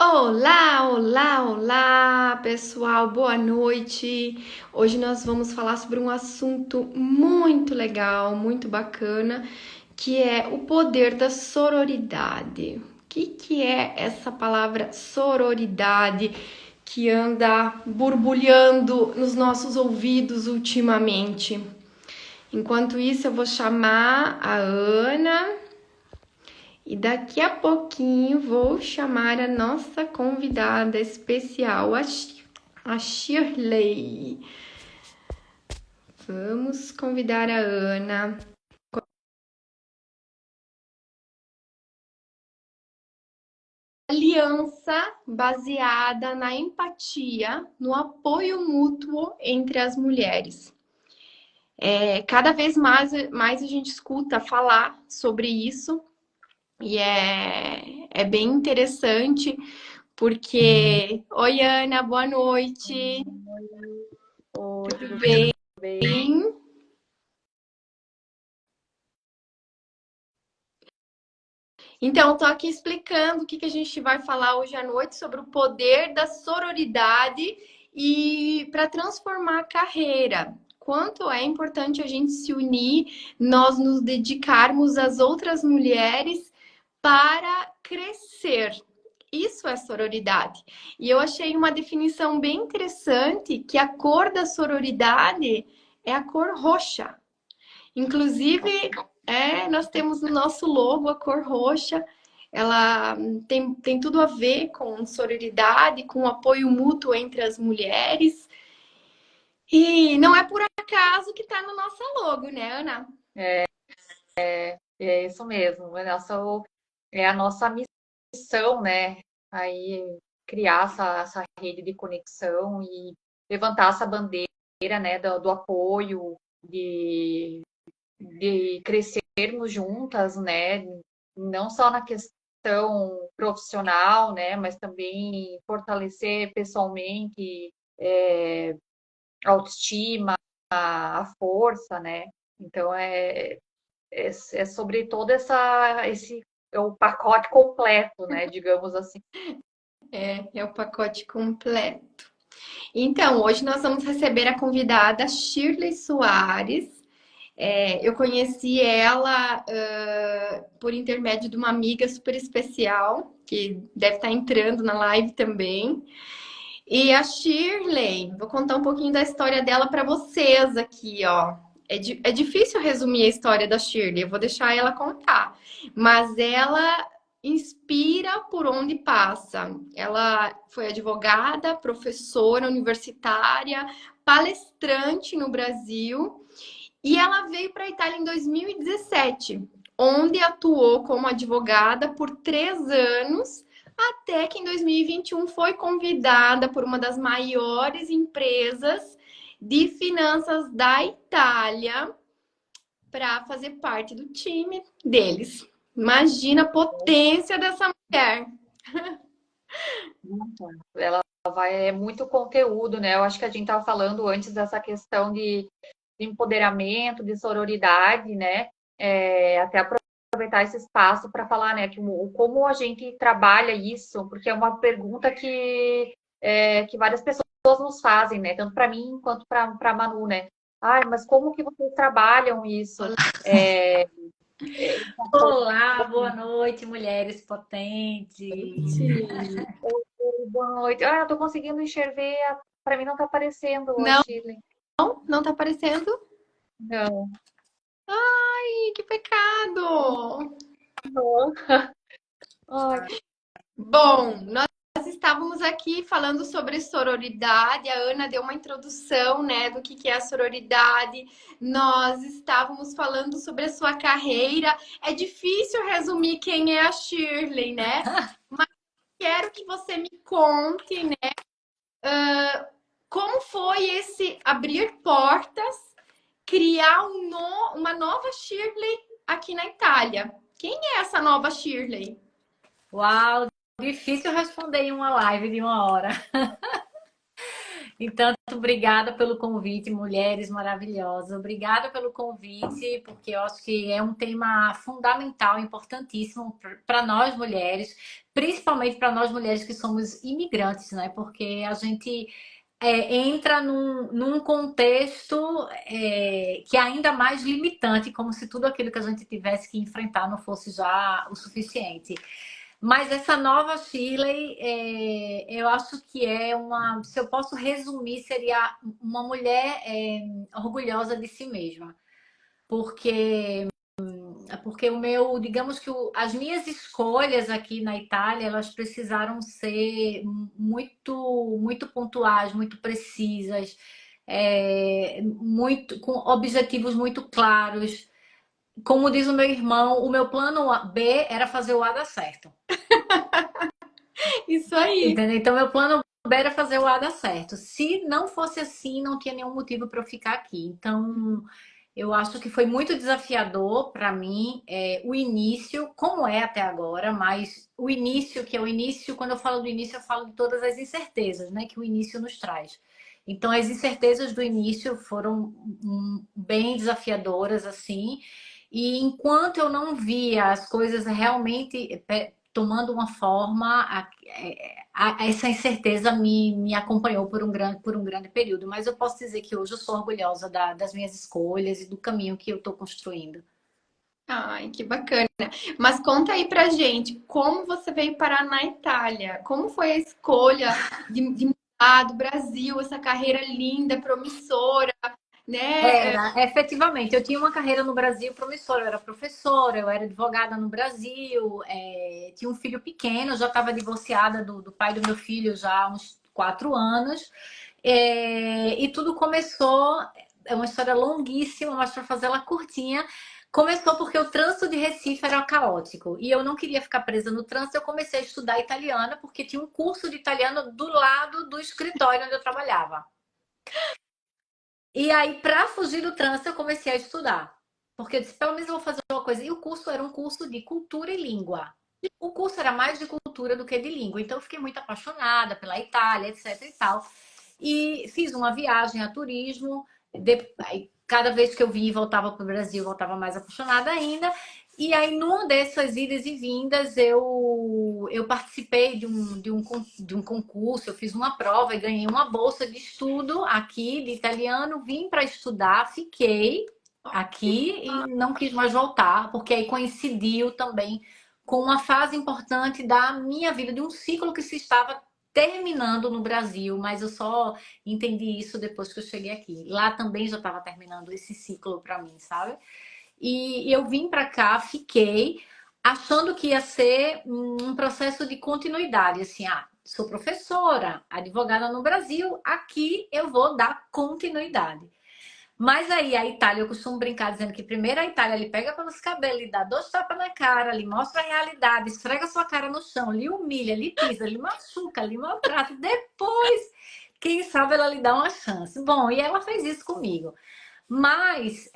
Olá, olá, olá, pessoal, boa noite. Hoje nós vamos falar sobre um assunto muito legal, muito bacana, que é o poder da sororidade. O que é essa palavra sororidade que anda borbulhando nos nossos ouvidos ultimamente? Enquanto isso, eu vou chamar a Ana. E daqui a pouquinho vou chamar a nossa convidada especial, a Shirley. Vamos convidar a Ana. Aliança baseada na empatia, no apoio mútuo entre as mulheres. Cada vez mais a gente escuta falar sobre isso e é bem interessante porque. Oi, Ana, boa noite. Oi, Tudo tudo bem? bem? Então, estou aqui explicando o que a gente vai falar hoje à noite sobre o poder da sororidade e para transformar a carreira. Quanto é importante a gente se unir, nós nos dedicarmos às outras mulheres para crescer. Isso é sororidade. E eu achei uma definição bem interessante que a cor da sororidade é a cor roxa. Inclusive, nós temos no nosso logo a cor roxa. Ela tem tudo a ver com sororidade, com apoio mútuo entre as mulheres. E não é por acaso que está no nosso logo, né, Ana? É, é isso mesmo. É a nossa missão, né? Aí criar essa rede de conexão e levantar essa bandeira, né, do apoio, de crescermos juntas, né? Não só na questão profissional, né, mas também fortalecer pessoalmente, a autoestima, a força, né? Então é sobre todo esse é o pacote completo, né? Digamos assim. É o pacote completo. Então, hoje nós vamos receber a convidada Shirley Soares. Eu conheci ela por intermédio de uma amiga super especial, que deve estar entrando na live também. E a Shirley, vou contar um pouquinho da história dela para vocês aqui, ó. É difícil resumir a história da Shirley, eu vou deixar ela contar. Mas ela inspira por onde passa. Ela foi advogada, professora universitária, palestrante no Brasil e ela veio para a Itália em 2017, onde atuou como advogada por 3 anos, até que em 2021 foi convidada por uma das maiores empresas de finanças da Itália para fazer parte do time deles. Imagina a potência dessa mulher. Ela é muito conteúdo, né? Eu acho que a gente estava falando antes dessa questão de empoderamento, de sororidade, né? Até aproveitar esse espaço para falar, né, como a gente trabalha isso, porque é uma pergunta que várias pessoas nos fazem, né? Tanto para mim quanto para a Manu, né? Ai, mas como que vocês trabalham isso? É, Olá, boa noite, mulheres potentes. Boa noite. Eu tô conseguindo enxergar. Para mim não tá aparecendo Não, hoje, Shirley. não tá aparecendo? Não. Ih, que pecado! Não. Ai, Bom, nós estávamos aqui falando sobre sororidade. A Ana deu uma introdução, né, do que é a sororidade. Nós estávamos falando sobre a sua carreira. É difícil resumir quem é a Shirley, né? Mas quero que você me conte, né, como foi esse abrir portas, criar uma nova Shirley aqui na Itália. Quem é essa nova Shirley? Uau, difícil responder em uma live de 1 hora. Então, obrigada pelo convite, mulheres maravilhosas. Obrigada pelo convite, porque eu acho que é um tema fundamental, importantíssimo para nós mulheres, principalmente para nós mulheres que somos imigrantes, né? Porque a gente entra num contexto que é ainda mais limitante, como se tudo aquilo que a gente tivesse que enfrentar não fosse já o suficiente. Mas essa nova Shirley, eu acho que é uma. Se eu posso resumir, seria uma mulher orgulhosa de si mesma. Porque, porque o meu, digamos que as minhas escolhas aqui na Itália, elas precisaram ser muito pontuais, muito precisas, muito, com objetivos muito claros. Como diz o meu irmão, o meu plano B era fazer o A dar certo. Isso aí. Entendeu? Então, meu plano B era fazer o A dar certo. Se não fosse assim, não tinha nenhum motivo para eu ficar aqui. Então, eu acho que foi muito desafiador para mim o início, como é até agora, mas o início, que é o início, quando eu falo do início, eu falo de todas as incertezas, né, que o início nos traz. Então, as incertezas do início foram bem desafiadoras, assim, e enquanto eu não via as coisas realmente tomando uma forma, essa incerteza me acompanhou por um grande período. Mas eu posso dizer que hoje eu sou orgulhosa das minhas escolhas e do caminho que eu estou construindo. Ai, que bacana. Mas conta aí pra gente, como você veio parar na Itália? Como foi a escolha de mudar do Brasil, essa carreira linda, promissora, né? Era, efetivamente, eu tinha uma carreira no Brasil promissora, eu era professora, eu era advogada no Brasil, tinha um filho pequeno, já estava divorciada do pai do meu filho já há uns 4 anos, e tudo começou, é uma história longuíssima, mas para fazer ela curtinha, começou porque o trânsito de Recife era caótico e eu não queria ficar presa no trânsito, eu comecei a estudar italiano porque tinha um curso de italiano do lado do escritório onde eu trabalhava. E aí, para fugir do trânsito, eu comecei a estudar. Porque eu disse, pelo menos eu vou fazer uma coisa. E o curso era um curso de cultura e língua. O curso era mais de cultura do que de língua. Então, eu fiquei muito apaixonada pela Itália, etc e tal. E fiz uma viagem a turismo. Cada vez que eu vim e voltava para o Brasil, voltava mais apaixonada ainda. E aí, numa dessas idas e vindas, eu participei de um concurso, eu fiz uma prova e ganhei uma bolsa de estudo aqui de italiano. Vim para estudar, fiquei aqui e não quis mais voltar, porque aí coincidiu também com uma fase importante da minha vida, de um ciclo que se estava terminando no Brasil, mas eu só entendi isso depois que eu cheguei aqui. Lá também já estava terminando esse ciclo para mim, sabe? E eu vim para cá, fiquei, achando que ia ser um processo de continuidade, assim, sou professora, advogada no Brasil, aqui eu vou dar continuidade. Mas aí a Itália, eu costumo brincar dizendo que primeiro a Itália lhe pega pelos cabelos, lhe dá 2 tapas na cara, lhe mostra a realidade, esfrega sua cara no chão, lhe humilha, lhe pisa, lhe machuca, lhe maltrata. Depois, quem sabe ela lhe dá uma chance. Bom, e ela fez isso comigo. Mas,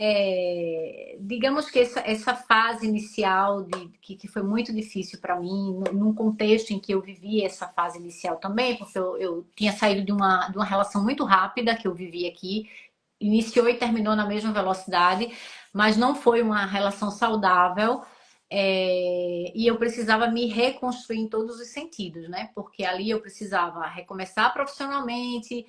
digamos que essa fase inicial, que foi muito difícil para mim, num contexto em que eu vivi essa fase inicial também, porque eu tinha saído de uma relação muito rápida que eu vivi aqui, iniciou e terminou na mesma velocidade, mas não foi uma relação saudável. E eu precisava me reconstruir em todos os sentidos, né? Porque ali eu precisava recomeçar profissionalmente,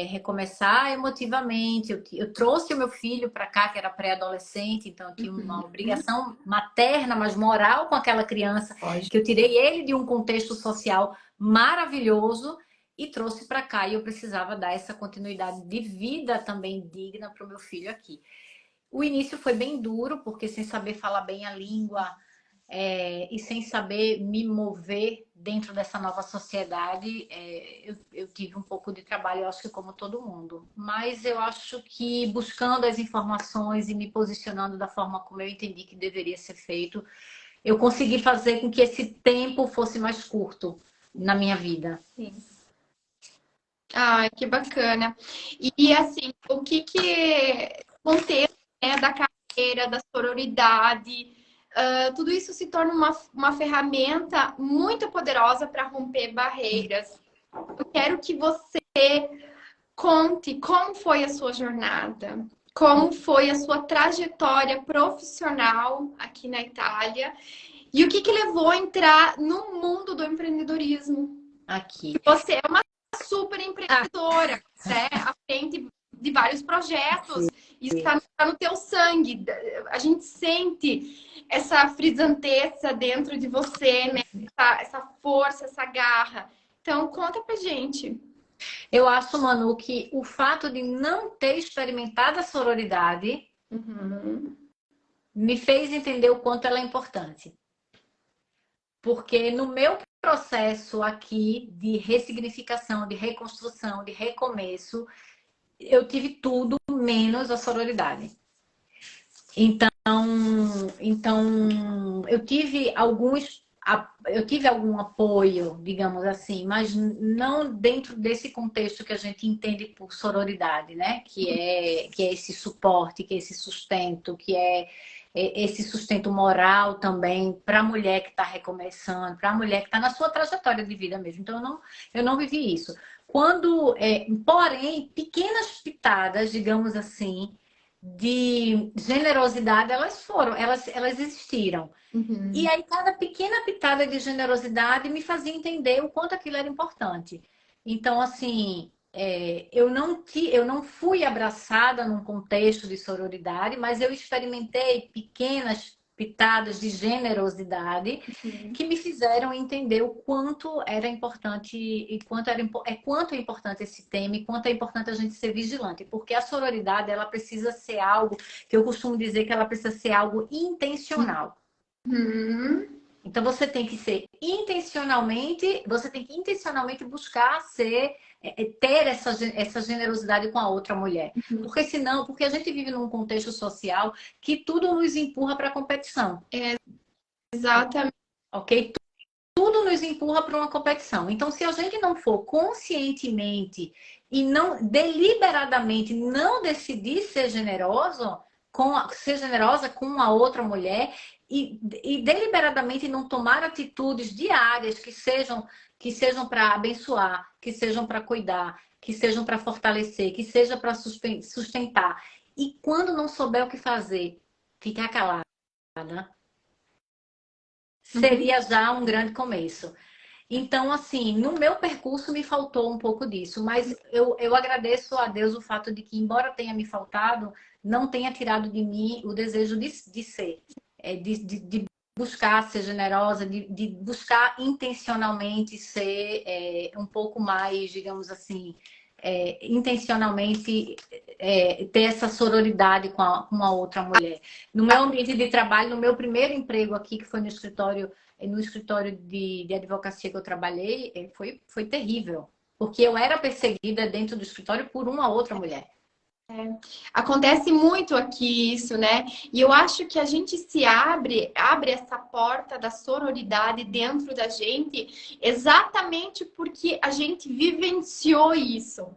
recomeçar emotivamente. Eu trouxe o meu filho para cá, que era pré-adolescente, então eu tinha uma obrigação materna, mas moral com aquela criança, que eu tirei ele de um contexto social maravilhoso e trouxe para cá. E eu precisava dar essa continuidade de vida também digna para o meu filho aqui. O início foi bem duro, porque sem saber falar bem a língua e sem saber me mover dentro dessa nova sociedade, eu tive um pouco de trabalho, eu acho que como todo mundo. Mas eu acho que buscando as informações e me posicionando da forma como eu entendi que deveria ser feito, eu consegui fazer com que esse tempo fosse mais curto na minha vida. Sim. Ai, que bacana. E assim, o que contexto, né, da carreira, da sororidade, tudo isso se torna uma ferramenta muito poderosa para romper barreiras. Eu quero que você conte como foi a sua jornada, como foi a sua trajetória profissional aqui na Itália e o que que levou a entrar no mundo do empreendedorismo. Aqui. Você é uma super empreendedora, né? À frente de vários projetos. Isso está no teu sangue. A gente sente essa frisanteza dentro de você, né? Essa força, essa garra. Então, conta pra gente. Eu acho, Manu, que o fato de não ter experimentado a sororidade Uhum. me fez entender o quanto ela é importante. Porque no meu processo aqui de ressignificação, de reconstrução, de recomeço, eu tive tudo menos a sororidade. Então eu tive algum apoio, digamos assim, mas não dentro desse contexto que a gente entende por sororidade, né? Que é esse suporte, que é esse sustento, que é esse sustento moral também para a mulher que está recomeçando, para a mulher que está na sua trajetória de vida mesmo. Então eu não vivi isso. Porém, pequenas pitadas, digamos assim, de generosidade, elas existiram. Uhum. E aí, cada pequena pitada de generosidade me fazia entender o quanto aquilo era importante. Então, assim, eu não fui abraçada num contexto de sororidade, mas eu experimentei pequenas pitadas de generosidade Uhum. que me fizeram entender o quanto era importante e quanto é importante esse tema e quanto é importante a gente ser vigilante, porque a sororidade ela precisa ser algo que eu costumo dizer que ela precisa ser algo intencional. Uhum. Então você tem que você tem que intencionalmente buscar ter essa generosidade com a outra mulher. Uhum. Porque a gente vive num contexto social que tudo nos empurra para a competição. Exatamente. Ok? Tudo nos empurra para uma competição. Então, se a gente não for conscientemente e não deliberadamente não decidir ser ser generosa com a outra mulher e deliberadamente não tomar atitudes diárias que sejam para abençoar, que sejam para cuidar, que sejam para fortalecer, que seja para sustentar. E quando não souber o que fazer, ficar calada, seria já um grande começo. Então, assim, no meu percurso me faltou um pouco disso, mas eu agradeço a Deus o fato de que, embora tenha me faltado, não tenha tirado de mim o desejo de ser, de buscar ser generosa, de buscar intencionalmente ser um pouco mais, digamos assim, intencionalmente ter essa sororidade com uma outra mulher. No meu ambiente de trabalho, no meu primeiro emprego aqui, que foi no escritório de advocacia que eu trabalhei, foi terrível. Porque eu era perseguida dentro do escritório por uma outra mulher. Acontece muito aqui isso, né? E eu acho que a gente abre essa porta da sororidade dentro da gente exatamente porque a gente vivenciou isso.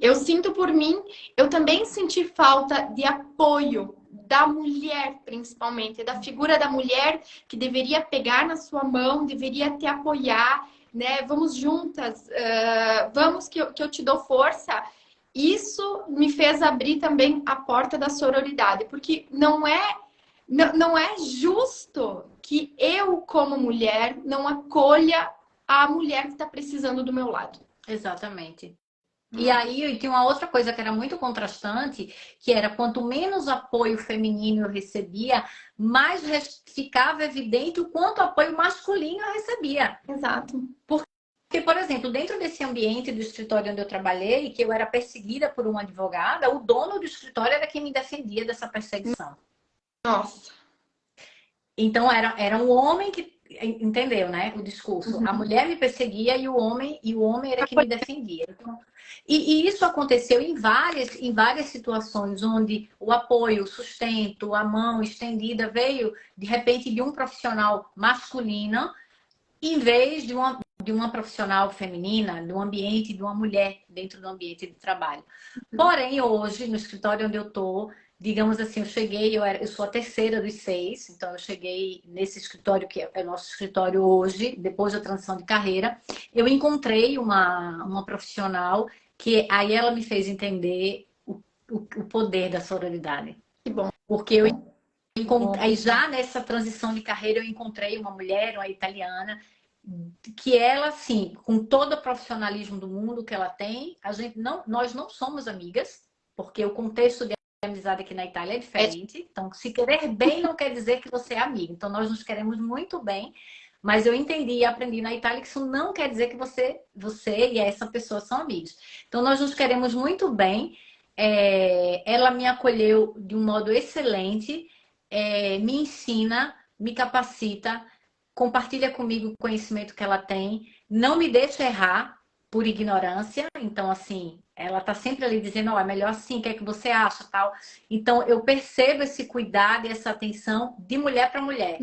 Eu sinto por mim, eu também senti falta de apoio da mulher, principalmente, da figura da mulher que deveria pegar na sua mão, deveria te apoiar, né? Vamos juntas, vamos que eu te dou força. Isso me fez abrir também a porta da sororidade, porque não é justo que eu, como mulher, não acolha a mulher que está precisando do meu lado. Exatamente. E aí tinha uma outra coisa que era muito contrastante, que era quanto menos apoio feminino eu recebia, mais ficava evidente o quanto apoio masculino eu recebia. Exato. Porque, por exemplo, dentro desse ambiente do escritório onde eu trabalhei, que eu era perseguida por uma advogada, o dono do escritório era quem me defendia dessa perseguição. Nossa. Então era um homem que entendeu, né? O discurso. Uhum. A mulher me perseguia e o homem era que me defendia. Então, e isso aconteceu em várias situações onde o apoio, o sustento, a mão estendida veio de repente de um profissional masculino em vez de uma profissional feminina, do ambiente de uma mulher dentro do ambiente de trabalho. Porém, hoje, no escritório onde eu estou, digamos assim, eu sou a terceira dos 6, então eu cheguei nesse escritório, que é o nosso escritório hoje, depois da transição de carreira, eu encontrei uma profissional que aí ela me fez entender o poder da sororidade. Que bom. Porque aí já nessa transição de carreira eu encontrei uma mulher, uma italiana, que ela, assim, com todo o profissionalismo do mundo que ela tem, nós não somos amigas, porque o contexto de amizade aqui na Itália é diferente. Então, se querer bem não quer dizer que você é amiga. Então, nós nos queremos muito bem, mas eu entendi e aprendi na Itália que isso não quer dizer que você e essa pessoa são amigos. Então, nós nos queremos muito bem. Ela me acolheu de um modo excelente, me ensina, me capacita, compartilha comigo o conhecimento que ela tem, não me deixa errar por ignorância. Então, assim, ela tá sempre ali dizendo, ó, é melhor assim, o que é que você acha, tal. Então, eu percebo esse cuidado e essa atenção de mulher para mulher,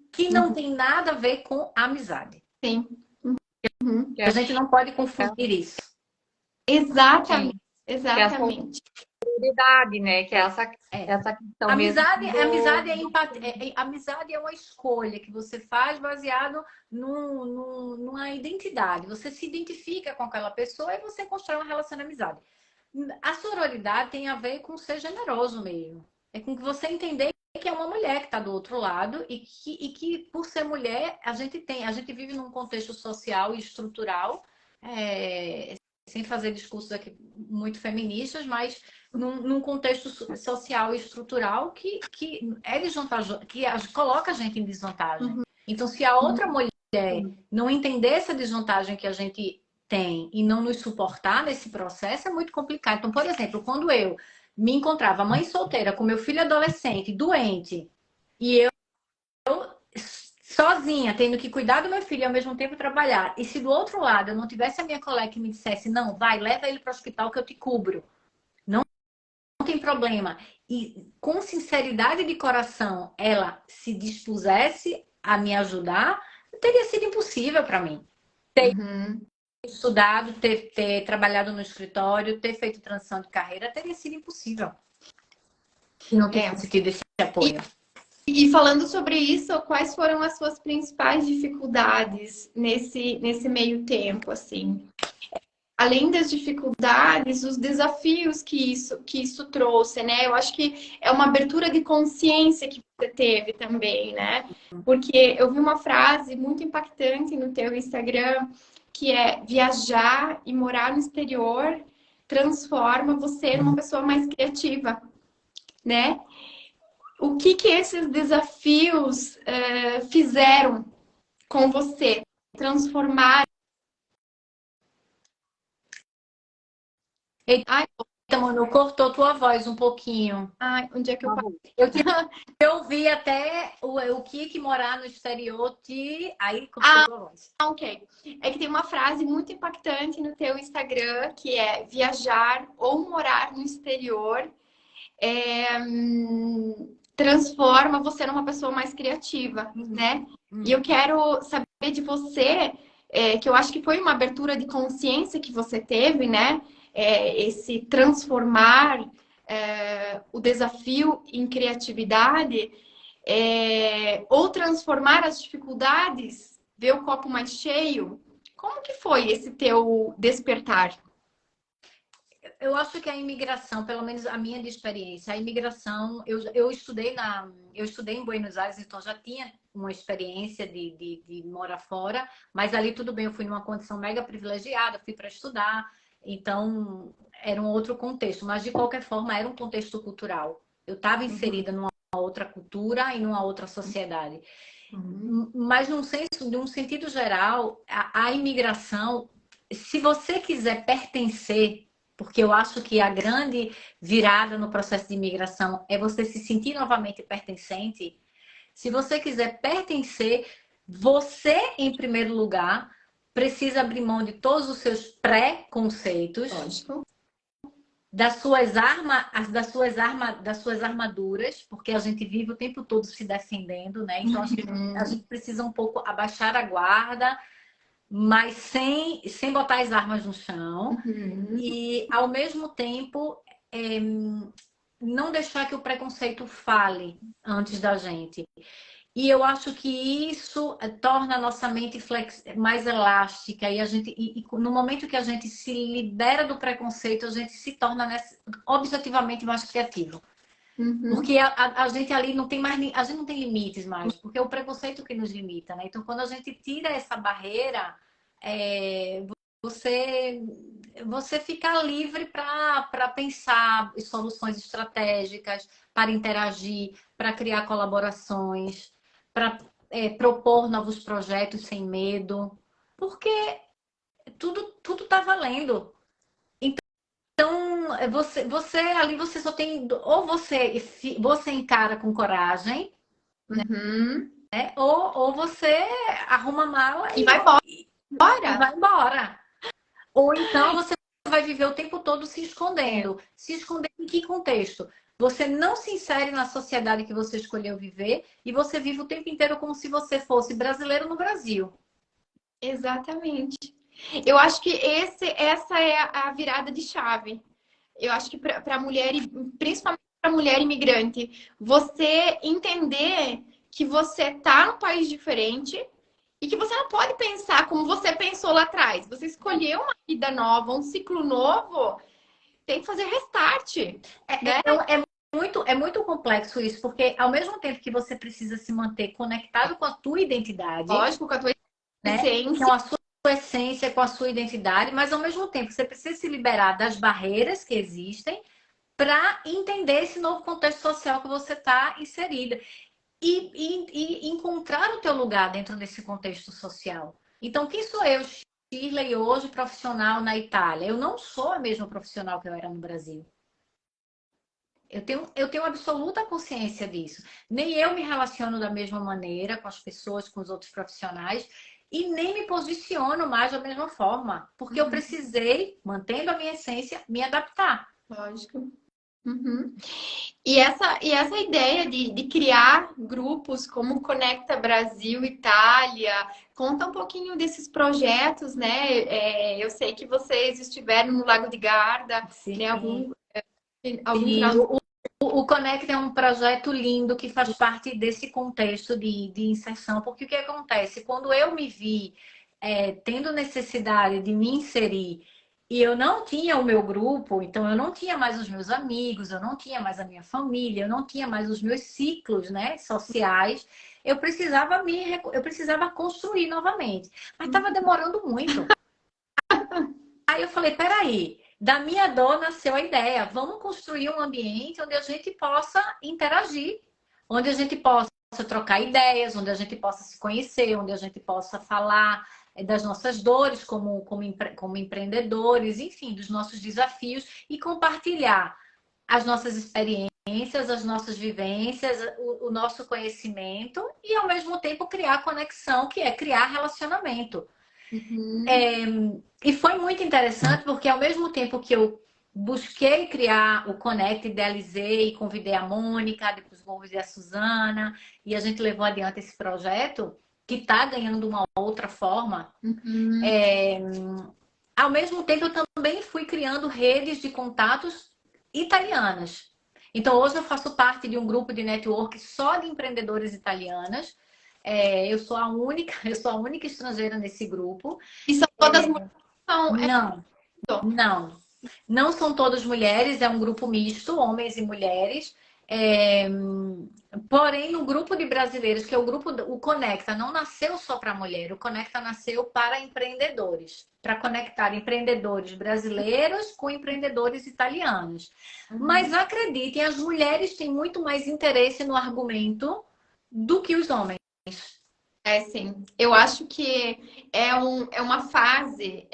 que não tem nada a ver com amizade. Sim. A gente não pode confundir isso. Exatamente. Que é Exatamente. a né? Que é essa questão Amizade, mesmo amizade é empatia. Amizade é uma escolha que você faz baseado numa identidade. Você se identifica com aquela pessoa e você constrói uma relação de amizade. A sororidade tem a ver com ser generoso mesmo. É com que você entender que é uma mulher que está do outro lado e que por ser mulher, a gente vive num contexto social e estrutural, sem fazer discursos aqui muito feministas, mas num contexto social e estrutural que é desvantajoso, que coloca a gente em desvantagem. Então, se a outra mulher não entender essa desvantagem que a gente tem e não nos suportar nesse processo, é muito complicado. Então, por exemplo, quando eu me encontrava mãe solteira com meu filho adolescente, doente, e eu sozinha, tendo que cuidar do meu filho e ao mesmo tempo trabalhar, e se do outro lado eu não tivesse a minha colega que me dissesse, não, vai, leva ele para o hospital que eu te cubro, não tem problema, e com sinceridade de coração ela se dispusesse a me ajudar, teria sido impossível para mim. Ter estudado, ter trabalhado no escritório, ter feito transição de carreira, teria sido impossível. Se não tivesse tido esse apoio. E falando sobre isso, quais foram as suas principais dificuldades nesse meio tempo, assim? Além das dificuldades, os desafios que isso trouxe, né? Eu acho que é uma abertura de consciência que você teve também, né? Porque eu vi uma frase muito impactante no teu Instagram, que é viajar e morar no exterior transforma você numa pessoa mais criativa, né? O que esses desafios fizeram com você? Transformar. Ai, mano, cortou tua voz um pouquinho. Ai, onde é que eu parei? Eu ouvi até o que morar no exterior aí cortou tua voz. Ok. É que tem uma frase muito impactante no teu Instagram, que é viajar ou morar no exterior transforma você numa pessoa mais criativa, né? E eu quero saber de você, que eu acho que foi uma abertura de consciência que você teve, né? Esse transformar o desafio em criatividade, ou transformar as dificuldades, ver o copo mais cheio. Como que foi esse teu despertar? Eu acho que a imigração, pelo menos a minha experiência, a imigração, eu estudei em Buenos Aires, então já tinha uma experiência de morar fora, mas ali tudo bem, eu fui numa condição mega privilegiada, fui para estudar, então era um outro contexto, mas de qualquer forma era um contexto cultural. Eu estava inserida numa outra cultura e numa outra sociedade. Mas num sentido geral, a imigração, se você quiser pertencer, porque eu acho que a grande virada no processo de imigração é você se sentir novamente pertencente. Se você quiser pertencer, você, em primeiro lugar, precisa abrir mão de todos os seus pré-conceitos, das suas armaduras, porque a gente vive o tempo todo se defendendo, né? Então, acho que a gente precisa um pouco abaixar a guarda, mas sem botar as armas no chão. E, ao mesmo tempo, não deixar que o preconceito fale antes da gente. E eu acho que isso torna a nossa mente mais elástica e no momento que a gente se libera do preconceito, a gente se torna objetivamente mais criativo. Porque a gente ali não tem mais, a gente não tem limites mais, porque é o preconceito que nos limita, né? Então, quando a gente tira essa barreira, você fica livre para pensar em soluções estratégicas, para interagir, para criar colaborações, para propor novos projetos sem medo, porque tudo tá valendo. Então, você ali você só tem ou você encara com coragem, né? Ou você arruma a mala E vai embora. e vai embora. Ou então você vai viver o tempo todo se escondendo. Se esconder em que contexto? Você não se insere na sociedade que você escolheu viver e você vive o tempo inteiro como se você fosse brasileiro no Brasil. Exatamente. Eu acho que essa é a virada de chave. Eu acho que para a mulher, principalmente para a mulher imigrante, você entender que você está num país diferente e que você não pode pensar como você pensou lá atrás. Você escolheu uma vida nova, um ciclo novo, tem que fazer restart. Né? É muito complexo isso, porque ao mesmo tempo que você precisa se manter conectado com a tua identidade, lógico, com a tua essência, com a sua essência, com a sua identidade, mas ao mesmo tempo você precisa se liberar das barreiras que existem para entender esse novo contexto social que você está inserida e encontrar o teu lugar dentro desse contexto social. Então, quem sou eu, Shirley, hoje profissional na Itália? Eu não sou a mesma profissional que eu era no Brasil. Eu tenho absoluta consciência disso. Nem eu me relaciono da mesma maneira com as pessoas, com os outros profissionais, e nem me posiciono mais da mesma forma, porque eu precisei, mantendo a minha essência, me adaptar. Lógico. E essa ideia de criar grupos como Conecta Brasil, Itália, conta um pouquinho desses projetos, né? Eu sei que vocês estiveram no Lago de Garda, Sim. né? Algum final... O Conecta é um projeto lindo que faz parte desse contexto de inserção, porque o que acontece? Quando eu me vi tendo necessidade de me inserir e eu não tinha o meu grupo, então eu não tinha mais os meus amigos, eu não tinha mais a minha família, eu não tinha mais os meus ciclos, né, sociais, eu precisava construir novamente. Mas estava demorando muito. Aí eu falei, peraí, da minha dor nasceu a ideia, vamos construir um ambiente onde a gente possa interagir, onde a gente possa trocar ideias, onde a gente possa se conhecer, onde a gente possa falar das nossas dores como empreendedores, enfim, dos nossos desafios e compartilhar as nossas experiências, as nossas vivências, o nosso conhecimento e, ao mesmo tempo, criar conexão, que é criar relacionamento. E foi muito interessante porque, ao mesmo tempo que eu busquei criar o Conecta, idealizei e convidei a Mônica, depois convidei a Suzana, e a gente levou adiante esse projeto, que está ganhando uma outra forma. Ao mesmo tempo, eu também fui criando redes de contatos italianas. Então, hoje eu faço parte de um grupo de network só de empreendedoras italianas. Eu sou a única estrangeira nesse grupo. E são todas mulheres? Não são todas mulheres, é um grupo misto, homens e mulheres. Porém, no grupo de brasileiros, que é o Conecta, não nasceu só para mulher, o Conecta nasceu para empreendedores, para conectar empreendedores brasileiros com empreendedores italianos. Mas acreditem, as mulheres têm muito mais interesse no argumento do que os homens. Sim. Eu acho que é uma fase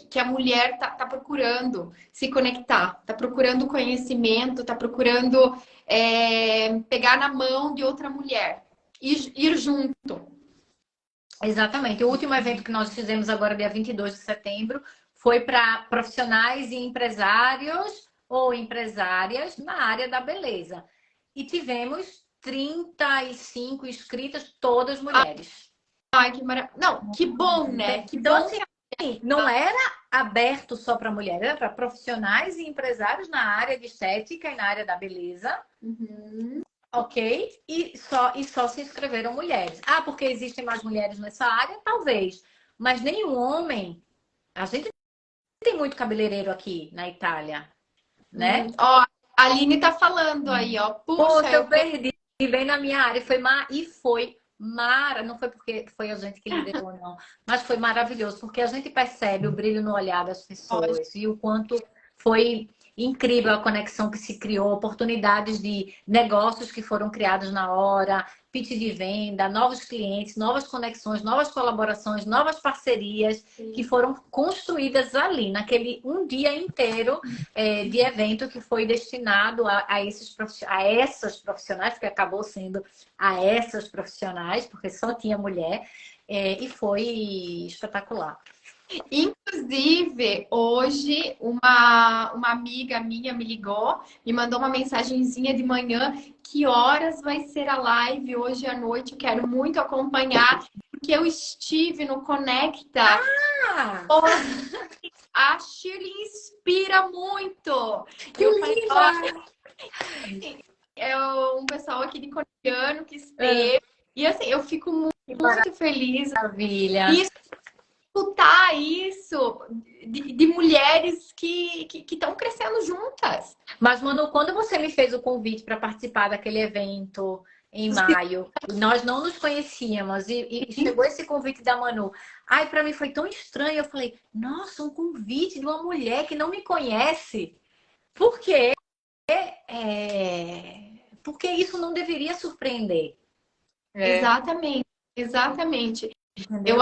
que a mulher tá procurando se conectar, tá procurando conhecimento, tá procurando pegar na mão de outra mulher, ir junto. Exatamente. O último evento que nós fizemos agora, dia 22 de setembro, foi para profissionais e empresários ou empresárias na área da beleza. E tivemos 35 inscritas, todas mulheres. Ai, que maravilha. Não, que bom, né? Que então, bom. assim, não era aberto só para mulheres, era para profissionais e empresários na área de estética e na área da beleza. Ok? E só se inscreveram mulheres. Ah, porque existem mais mulheres nessa área? Talvez. Mas nenhum homem. A gente tem muito cabeleireiro aqui na Itália, né? Ó, a Aline tá falando aí, ó. Puxa, Poxa, eu perdi bem na minha área. Foi não foi porque foi a gente que liderou, não. Mas foi maravilhoso, porque a gente percebe o brilho no olhar das pessoas e o quanto foi incrível a conexão que se criou, oportunidades de negócios que foram criados na hora, pitch de venda, novos clientes, novas conexões, novas colaborações, novas parcerias que foram construídas ali, naquele um dia inteiro de evento que foi destinado a essas profissionais, porque acabou sendo a essas profissionais, porque só tinha mulher, e foi espetacular. Inclusive, hoje uma amiga minha me ligou, me mandou uma mensagenzinha de manhã. Que horas vai ser a live hoje à noite? Eu quero muito acompanhar, porque eu estive no Conecta. Ah! A Shirley inspira muito. Que linda! É um pessoal aqui de coreano que esteve. E assim, eu fico muito feliz. Maravilha! E escutar isso de mulheres que estão crescendo juntas. Mas, Manu, quando você me fez o convite para participar daquele evento em maio, nós não nos conhecíamos e chegou esse convite da Manu. Ai, para mim foi tão estranho. Eu falei, nossa, um convite de uma mulher que não me conhece. Por quê? Porque isso não deveria surpreender. Exatamente, exatamente. Entendeu? Eu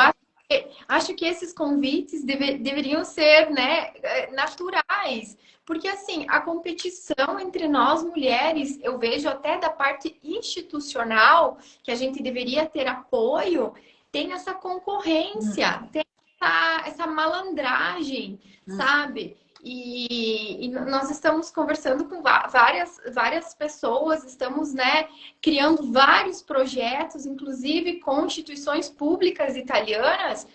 acho que esses convites deveriam ser, né, naturais. Porque, assim, a competição entre nós mulheres, eu vejo até da parte institucional, que a gente deveria ter apoio, tem essa concorrência, tem essa malandragem, sabe? E nós estamos conversando com várias pessoas, estamos, né, criando vários projetos, inclusive com instituições públicas italianas.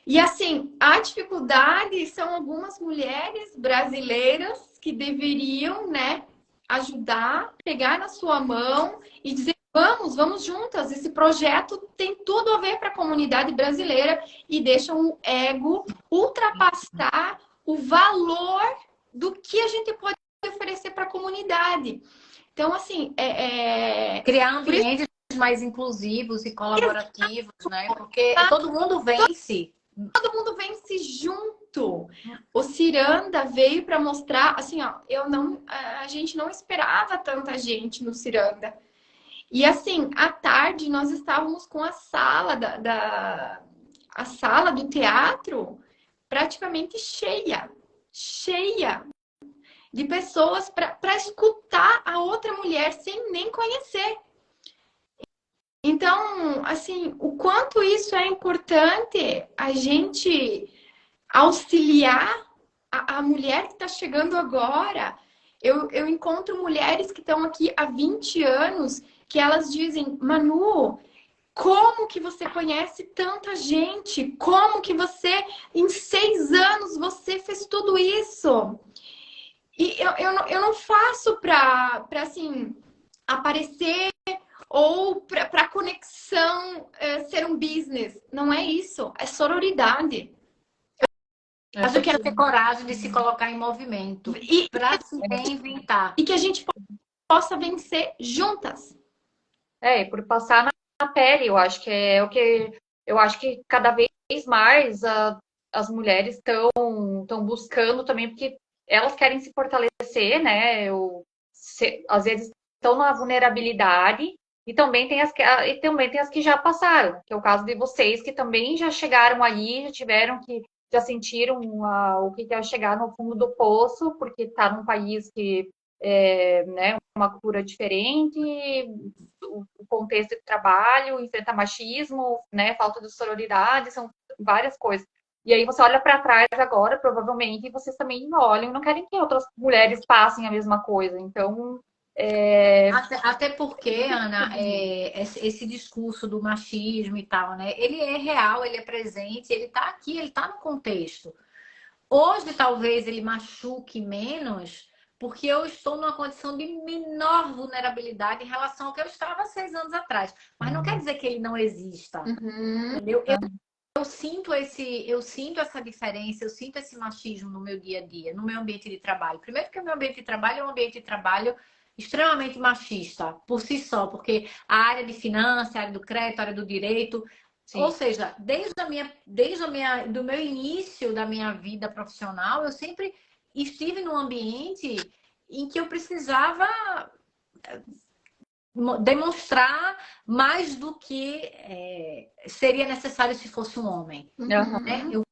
E assim, a dificuldade são algumas mulheres brasileiras que deveriam, né, ajudar, pegar na sua mão e dizer: vamos juntas, esse projeto tem tudo a ver para a comunidade brasileira, e deixam o ego ultrapassar o valor do que a gente pode oferecer para a comunidade. Então, assim, criar ambientes mais inclusivos e colaborativos, né? Porque todo mundo vence. Todo mundo vence junto. O Ciranda veio para mostrar, assim, ó, a gente não esperava tanta gente no Ciranda. E assim, à tarde nós estávamos com a sala a sala do teatro praticamente cheia de pessoas para escutar a outra mulher sem nem conhecer. Então, assim, o quanto isso é importante a gente auxiliar a mulher que está chegando agora. Eu encontro mulheres que estão aqui há 20 anos que elas dizem: Manu, como que você conhece tanta gente? Como que você, em 6 anos, você fez tudo isso? E eu não faço para assim, aparecer ou para a conexão ser um business. Não é isso. É sororidade. Mas eu quero ter coragem de se colocar em movimento para se reinventar. E que a gente possa vencer juntas. E por passar na pele, eu acho que é o que eu acho que cada vez mais as mulheres estão buscando também, porque elas querem se fortalecer, né? Às vezes estão na vulnerabilidade e também tem as que já passaram, que é o caso de vocês, que também já chegaram aí, já sentiram o que é chegar no fundo do poço, porque está num país que né, uma cultura diferente, o contexto de trabalho, enfrenta machismo, né, falta de sororidade, são várias coisas. E aí você olha para trás agora, provavelmente, e vocês também olham e não querem que outras mulheres passem a mesma coisa. Então, Até porque, Ana, esse discurso do machismo e tal, né? Ele é real, ele é presente, ele está aqui, ele está no contexto. Hoje, talvez ele machuque menos, porque eu estou numa condição de menor vulnerabilidade em relação ao que eu estava há 6 anos atrás. Mas não quer dizer que ele não exista, Uhum. entendeu? Eu sinto essa diferença, eu sinto esse machismo no meu dia a dia, no meu ambiente de trabalho. Primeiro porque o meu ambiente de trabalho é um ambiente de trabalho extremamente machista, por si só, porque a área de finanças, a área do crédito, a área do direito, ou Sim. seja, do meu início da minha vida profissional, eu sempre estive num ambiente em que eu precisava demonstrar mais do que seria necessário se fosse um homem. Né? Uhum.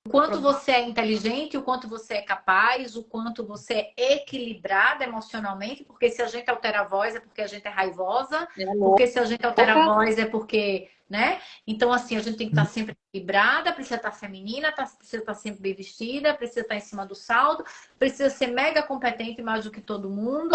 O quanto você é inteligente, o quanto você é capaz, o quanto você é equilibrada emocionalmente, porque se a gente altera a voz é porque a gente é raivosa, porque se a gente altera a voz é porque, né? Então, assim, a gente tem que estar sempre equilibrada, precisa estar feminina, precisa estar sempre bem vestida, precisa estar em cima do salto, precisa ser mega competente mais do que todo mundo.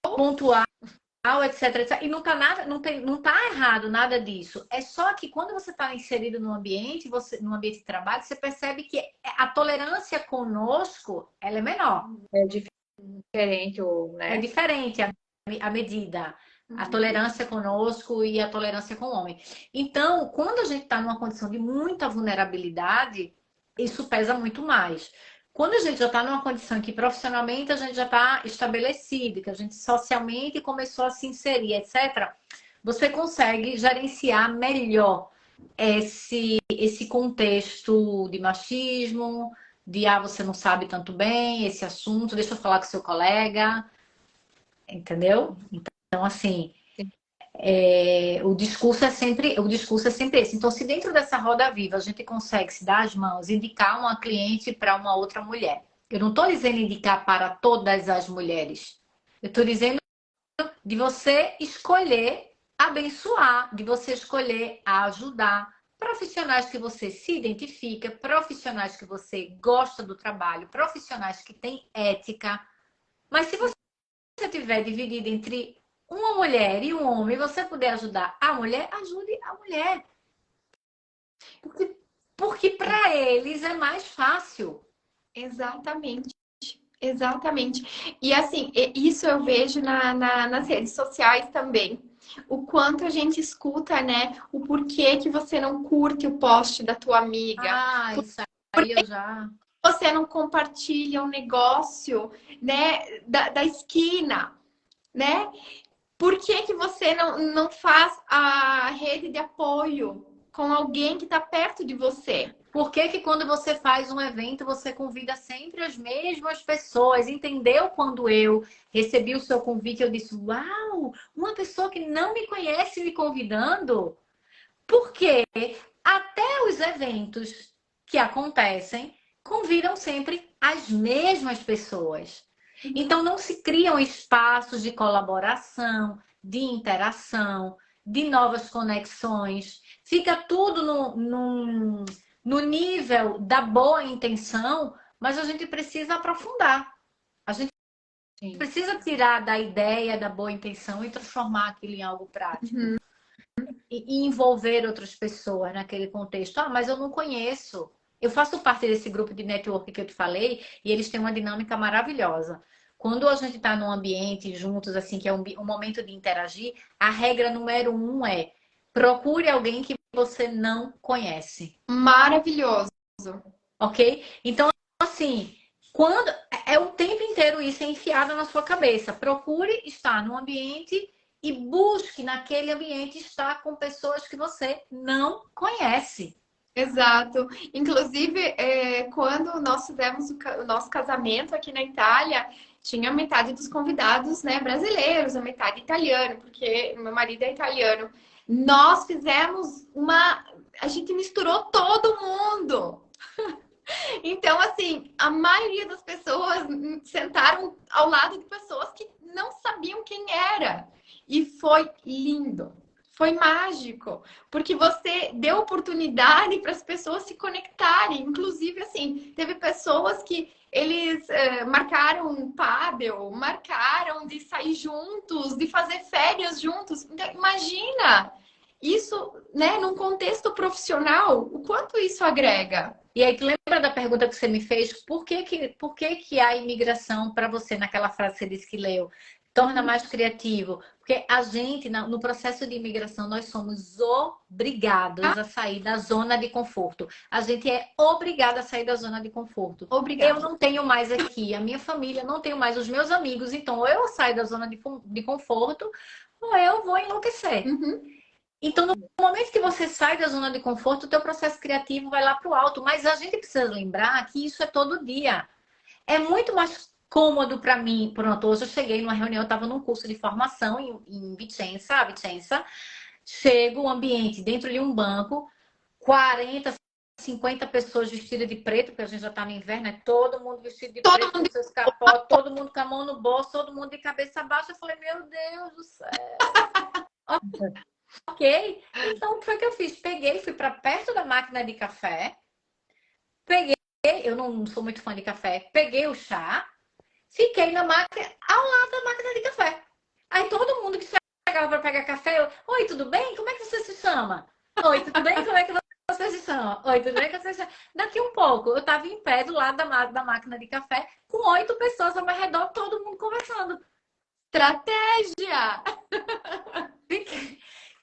Pontual, etc, etc. E não tá nada, não tá errado nada disso. É só que quando você está inserido no ambiente, no ambiente de trabalho, você percebe que a tolerância conosco, ela é menor. É diferente, né? É diferente a medida. A tolerância conosco e a tolerância com o homem. Então, quando a gente está numa condição de muita vulnerabilidade, isso pesa muito mais. Quando a gente já está numa condição que profissionalmente a gente já está estabelecido, que a gente socialmente começou a se inserir, etc., você consegue gerenciar melhor esse contexto de machismo, de você não sabe tanto bem esse assunto, deixa eu falar com seu colega, entendeu? Então, assim, o discurso é sempre esse. Então, se dentro dessa roda viva a gente consegue se dar as mãos, indicar uma cliente para uma outra mulher. Eu não estou dizendo indicar para todas as mulheres. Eu estou dizendo de você escolher abençoar, de você escolher ajudar. Profissionais que você se identifica, profissionais que você gosta do trabalho, profissionais que têm ética. Mas se você estiver dividido entre uma mulher e um homem, você puder ajudar a mulher, ajude a mulher. Porque para eles é mais fácil. Exatamente. Exatamente. E assim, isso eu vejo nas redes sociais também. O quanto a gente escuta, né? O porquê que você não curte o post da tua amiga. Ah, isso aí eu já. Você não compartilha um negócio, né? Da esquina, né? Por que que você não faz a rede de apoio com alguém que está perto de você? Por que que quando você faz um evento, você convida sempre as mesmas pessoas? Entendeu? Quando eu recebi o seu convite, eu disse, uau, uma pessoa que não me conhece me convidando? Porque até os eventos que acontecem convidam sempre as mesmas pessoas. Então não se criam espaços de colaboração, de interação, de novas conexões. Fica tudo no nível da boa intenção, mas a gente precisa aprofundar. A gente precisa tirar da ideia da boa intenção e transformar aquilo em algo prático. E envolver outras pessoas naquele contexto. Ah, mas eu não conheço. Eu faço parte desse grupo de network que eu te falei e eles têm uma dinâmica maravilhosa. Quando a gente está num ambiente juntos, assim, que é um momento de interagir, a regra número 1 é procure alguém que você não conhece. Maravilhoso. Ok? Então, assim, quando é o tempo inteiro isso é enfiado na sua cabeça. Procure estar num ambiente e busque naquele ambiente estar com pessoas que você não conhece. Exato. Inclusive, quando nós fizemos o nosso casamento aqui na Itália, tinha metade dos convidados, né, brasileiros, a metade italiano, porque meu marido é italiano. Nós fizemos a gente misturou todo mundo. Então, assim, a maioria das pessoas sentaram ao lado de pessoas que não sabiam quem era. E foi lindo. Foi mágico, porque você deu oportunidade para as pessoas se conectarem. Inclusive, assim, teve pessoas que eles marcaram um pádel, marcaram de sair juntos, de fazer férias juntos. Então, imagina isso, né, num contexto profissional, o quanto isso agrega. E aí, tu lembra da pergunta que você me fez? Por que que a imigração, para você, naquela frase que você disse que leu, torna mais criativo? Porque a gente, no processo de imigração, nós somos obrigados a sair da zona de conforto. A gente é obrigada a sair da zona de conforto. Obrigada. Eu não tenho mais aqui a minha família, não tenho mais os meus amigos, então ou eu saio da zona de conforto ou eu vou enlouquecer. Uhum. Então, no momento que você sai da zona de conforto, o teu processo criativo vai lá para o alto. Mas a gente precisa lembrar que isso é todo dia. É muito mais cômodo para mim. Pronto, hoje eu cheguei numa reunião, eu estava num curso de formação em Vicenza. Chego, o ambiente dentro de um banco, 40, 50 pessoas vestidas de preto, porque a gente já está no inverno, é todo mundo vestido de preto, com seus capotes, todo mundo com a mão no bolso, todo mundo de cabeça baixa. Eu falei, meu Deus do céu. Ok, então o que foi que eu fiz? Peguei, fui para perto da máquina de café, eu não sou muito fã de café, peguei o chá, fiquei na máquina, ao lado da máquina de café. Aí todo mundo que chegava para pegar café, eu, oi, tudo bem? Como é que você se chama? Oi, tudo bem? Como é que você se chama? Oi, tudo bem? Como você se chama? Daqui um pouco, eu estava em pé do lado da máquina de café, com 8 pessoas ao meu redor, todo mundo conversando. Estratégia!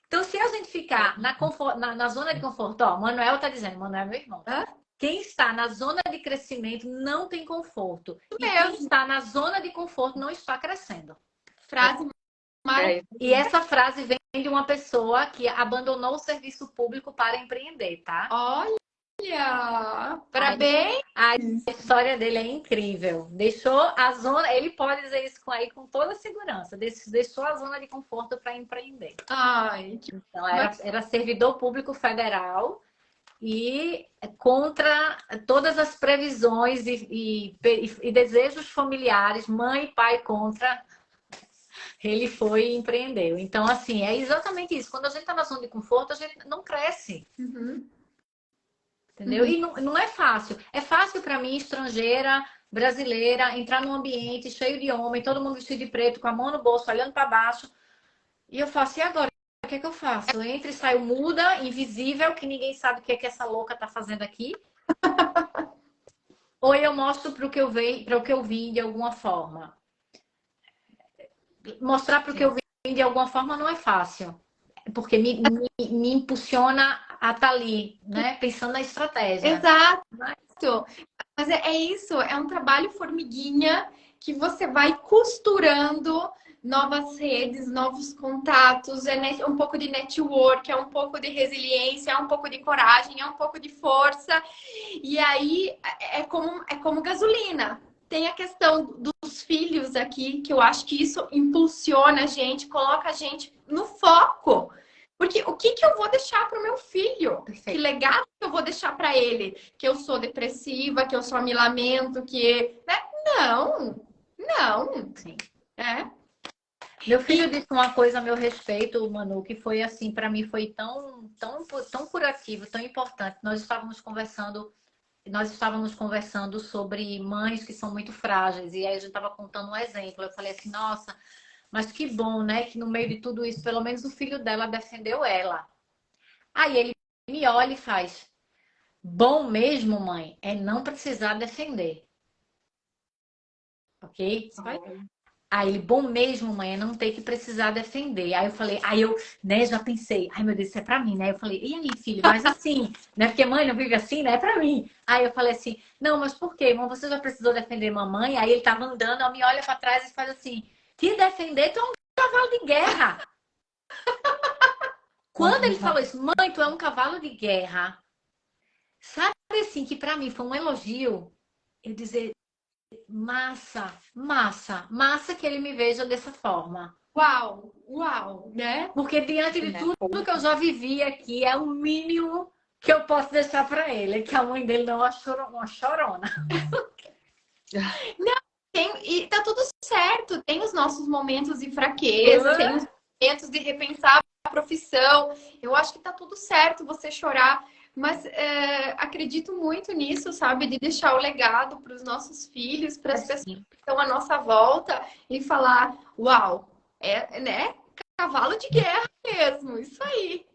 Então, se a gente ficar na zona de conforto, ó, Manuel tá dizendo, Manuel é meu irmão. Quem está na zona de crescimento não tem conforto. E quem está na zona de conforto não está crescendo. Frase maravilhosa. E essa frase vem de uma pessoa que abandonou o serviço público para empreender, tá? Olha! Parabéns! A história dele é incrível. Deixou a zona, ele pode dizer isso com toda segurança. Deixou a zona de conforto para empreender. Ai, então, era servidor público federal e contra todas as previsões e desejos familiares, mãe e pai contra, ele foi e empreendeu. Então, assim, é exatamente isso. Quando a gente está na zona de conforto, a gente não cresce. Uhum. Entendeu? E não é fácil. É fácil para mim, estrangeira, brasileira, entrar num ambiente cheio de homem, todo mundo vestido de preto, com a mão no bolso, olhando para baixo. E eu faço, e agora? O que é que eu faço? Eu entro e saio muda, invisível, que ninguém sabe o que é que essa louca tá fazendo aqui. Ou eu mostro para o que eu vim de alguma forma. Mostrar para o que eu vim de alguma forma não é fácil. Porque me impulsiona a estar ali, né? Pensando na estratégia. Exato. Mas é isso, é um trabalho formiguinha que você vai costurando novas redes, novos contatos, é um pouco de network, é um pouco de resiliência, é um pouco de coragem, é um pouco de força. E aí é como gasolina. Tem a questão dos filhos aqui, que eu acho que isso impulsiona a gente, coloca a gente no foco. Porque o que eu vou deixar para o meu filho? Perfeito. Que legado que eu vou deixar para ele? Que eu sou depressiva, que eu só me lamento, que... Né? Não. Sim. Meu filho disse uma coisa a meu respeito, Manu, que foi assim, para mim foi tão curativo, tão importante. Nós estávamos conversando sobre mães que são muito frágeis, e aí a gente estava contando um exemplo. Eu falei assim, nossa, mas que bom, né? Que no meio de tudo isso, pelo menos o filho dela defendeu ela. Aí ele me olha e faz, bom mesmo, mãe, é não precisar defender. Ok? Aí ele, bom mesmo, mãe, é não ter que precisar defender. Aí eu falei, né, já pensei, ai meu Deus, isso é pra mim, né? Eu falei, e aí, filho, mas assim, né? Porque mãe não vive assim, né? É pra mim. Aí eu falei assim, não, mas por quê, irmão? Você já precisou defender mamãe? Aí ele tava andando, ela me olha pra trás e faz assim, te defender, tu é um cavalo de guerra. Quando ele falou isso, mãe, tu é um cavalo de guerra. Sabe assim, que pra mim foi um elogio, eu dizer, massa que ele me veja dessa forma. Uau, né? Porque diante de tudo que eu já vivi aqui, é o mínimo que eu posso deixar para ele, que a mãe dele não é uma chorona. Não, e tá tudo certo. Tem os nossos momentos de fraqueza, tem os momentos de repensar a profissão. Eu acho que tá tudo certo você chorar. Mas acredito muito nisso, sabe? De deixar o legado para os nossos filhos, para as pessoas que estão à nossa volta e falar, uau, né? Cavalo de guerra mesmo, isso aí.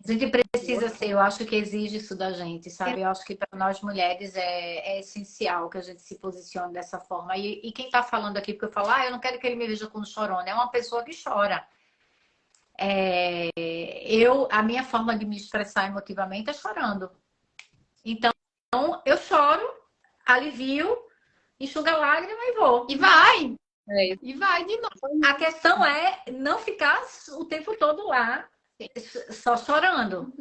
A gente precisa ser, eu acho que exige isso da gente, sabe? Eu acho que para nós mulheres é essencial que a gente se posicione dessa forma. E quem está falando aqui, porque eu falo, eu não quero que ele me veja como chorona, é uma pessoa que chora. A minha forma de me expressar emotivamente é chorando. Então, eu choro, alivio, enxuga a lágrima e vou. E vai! É isso. E vai de novo. A questão é não ficar o tempo todo lá, só chorando.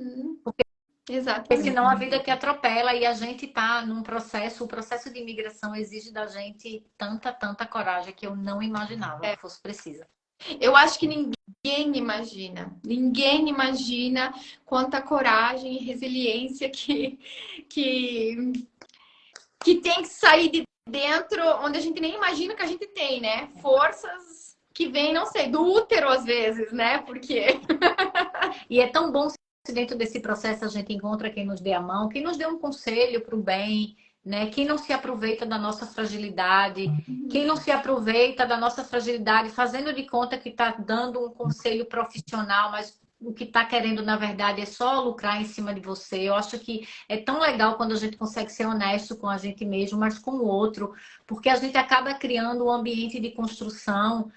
Porque Exatamente. senão a vida que atropela e a gente tá num processo, o processo de imigração exige da gente tanta coragem que eu não imaginava que fosse precisa. Eu acho que ninguém imagina quanta coragem e resiliência que tem que sair de dentro, onde a gente nem imagina que a gente tem, né? Forças que vêm, não sei, do útero às vezes, né? Porque... E é tão bom se dentro desse processo a gente encontra quem nos dê a mão, quem nos dê um conselho para o bem, né? Quem não se aproveita da nossa fragilidade, quem não se aproveita da nossa fragilidade fazendo de conta que está dando um conselho profissional, mas o que está querendo, na verdade, é só lucrar em cima de você. Eu acho que é tão legal quando a gente consegue ser honesto com a gente mesmo, mas com o outro, porque a gente acaba criando um ambiente de construção.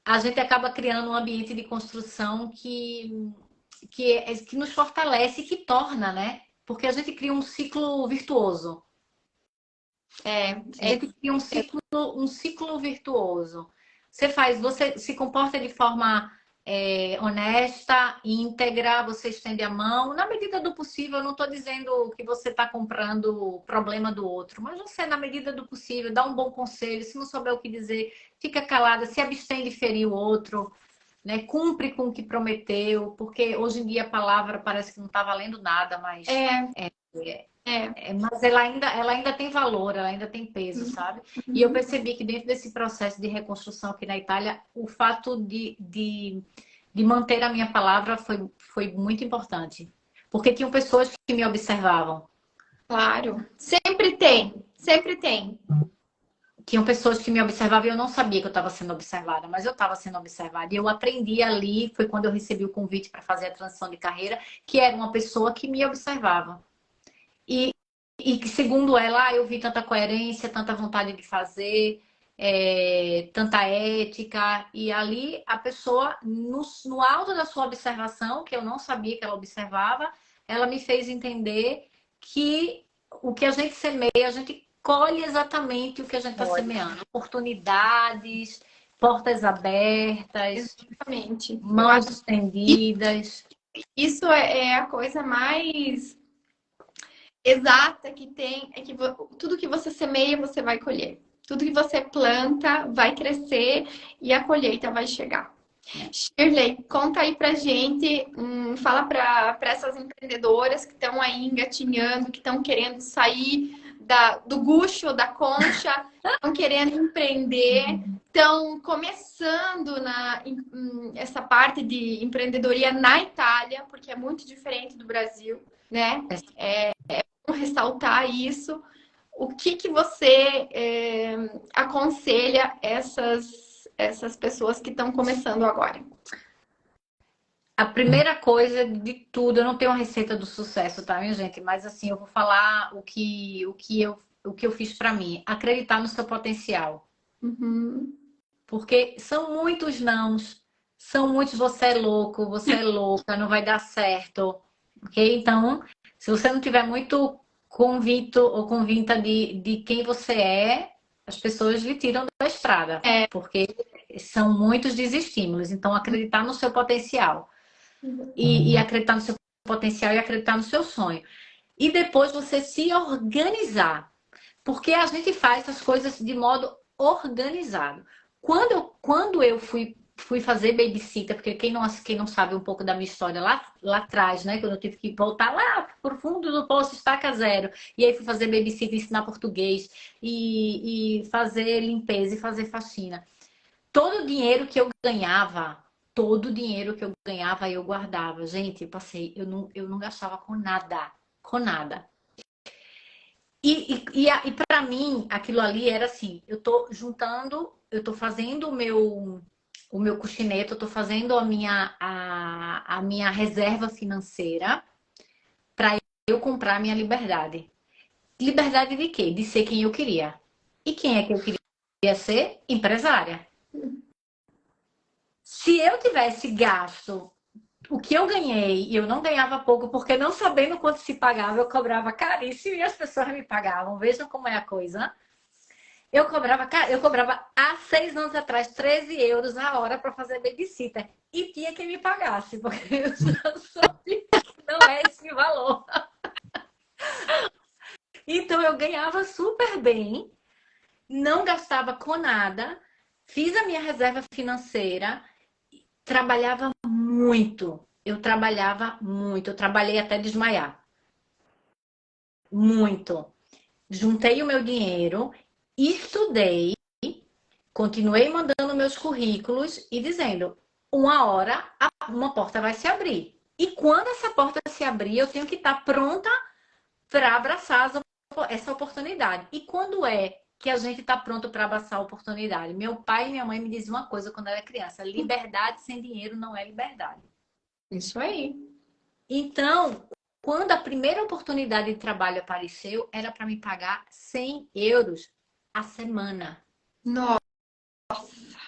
A gente acaba criando um ambiente de construção que nos fortalece e que torna, né? Porque a gente cria um ciclo virtuoso. A gente cria um ciclo virtuoso. Você se comporta de forma honesta, íntegra, você estende a mão. Na medida do possível, eu não estou dizendo que você está comprando o problema do outro, mas você, na medida do possível, dá um bom conselho. Se não souber o que dizer, fica calada, se abstém de ferir o outro, né? Cumpre com o que prometeu, porque hoje em dia a palavra parece que não está valendo nada, mas mas ela ainda tem valor, ela ainda tem peso, sabe? E eu percebi que dentro desse processo de reconstrução aqui na Itália, o fato de manter a minha palavra foi muito importante. Porque tinham pessoas que me observavam. Claro. Sempre tem. Sempre tem. Tinham pessoas que me observavam e eu não sabia que eu estava sendo observada, mas eu estava sendo observada. E eu aprendi ali, foi quando eu recebi o convite para fazer a transição de carreira, que era uma pessoa que me observava. E que, segundo ela, eu vi tanta coerência, tanta vontade de fazer, tanta ética. E ali a pessoa, no alto da sua observação, que eu não sabia que ela observava, ela me fez entender que o que a gente semeia, a gente colhe exatamente o que a gente está semeando. Oportunidades, portas abertas, Exatamente. mãos estendidas. Isso é a coisa mais exata que tem, é que tudo que você semeia, você vai colher. Tudo que você planta vai crescer e a colheita vai chegar. Shirley, conta aí pra gente, fala para essas empreendedoras que estão aí engatinhando, que estão querendo sair do bucho, da concha, estão querendo empreender, estão começando essa parte de empreendedoria na Itália, porque é muito diferente do Brasil, né? Ressaltar isso. O que você aconselha essas pessoas que estão começando agora? A primeira coisa de tudo, eu não tenho uma receita do sucesso, tá, minha gente? Mas assim, eu vou falar o que eu fiz para mim. Acreditar no seu potencial. Porque são muitos nãos, são muitos você é louco, você é louca, não vai dar certo. Ok? Então, se você não tiver muito convicto ou convinta de quem você é, as pessoas lhe tiram da estrada. Porque são muitos desestímulos. Então, acreditar no seu potencial. E acreditar no seu potencial e acreditar no seu sonho. E depois você se organizar. Porque a gente faz as coisas de modo organizado. Quando eu fui fazer babysitter, porque quem não sabe um pouco da minha história lá atrás, né? Quando eu tive que voltar lá pro fundo do poço, estaca zero. E aí fui fazer babysitter, ensinar português e fazer limpeza e fazer faxina. Todo o dinheiro que eu ganhava, eu guardava. Gente, eu não gastava com nada. Com nada. E para mim, aquilo ali era assim, eu tô juntando, eu tô fazendo o meu cochineto, eu tô fazendo a minha reserva financeira para eu comprar a minha liberdade. Liberdade de quê? De ser quem eu queria. E quem é que eu queria ser? Empresária. Se eu tivesse gasto o que eu ganhei, e eu não ganhava pouco, porque não sabendo quanto se pagava, eu cobrava caríssimo e as pessoas me pagavam. Vejam como é a coisa. Eu cobrava há 6 anos atrás 13 euros a hora para fazer babysitter. E tinha que me pagasse, porque eu já soube que não é esse valor. Então eu ganhava super bem, não gastava com nada, fiz a minha reserva financeira, trabalhava muito. Eu trabalhava muito, eu trabalhei até desmaiar. Muito. Juntei o meu dinheiro, estudei, continuei mandando meus currículos e dizendo: uma hora uma porta vai se abrir. E quando essa porta se abrir, eu tenho que estar pronta para abraçar essa oportunidade. E quando é que a gente está pronto para abraçar a oportunidade? Meu pai e minha mãe me diziam uma coisa quando eu era criança: liberdade sem dinheiro não é liberdade. Isso aí. Então, quando a primeira oportunidade de trabalho apareceu, era para me pagar 100 euros a semana. Nossa.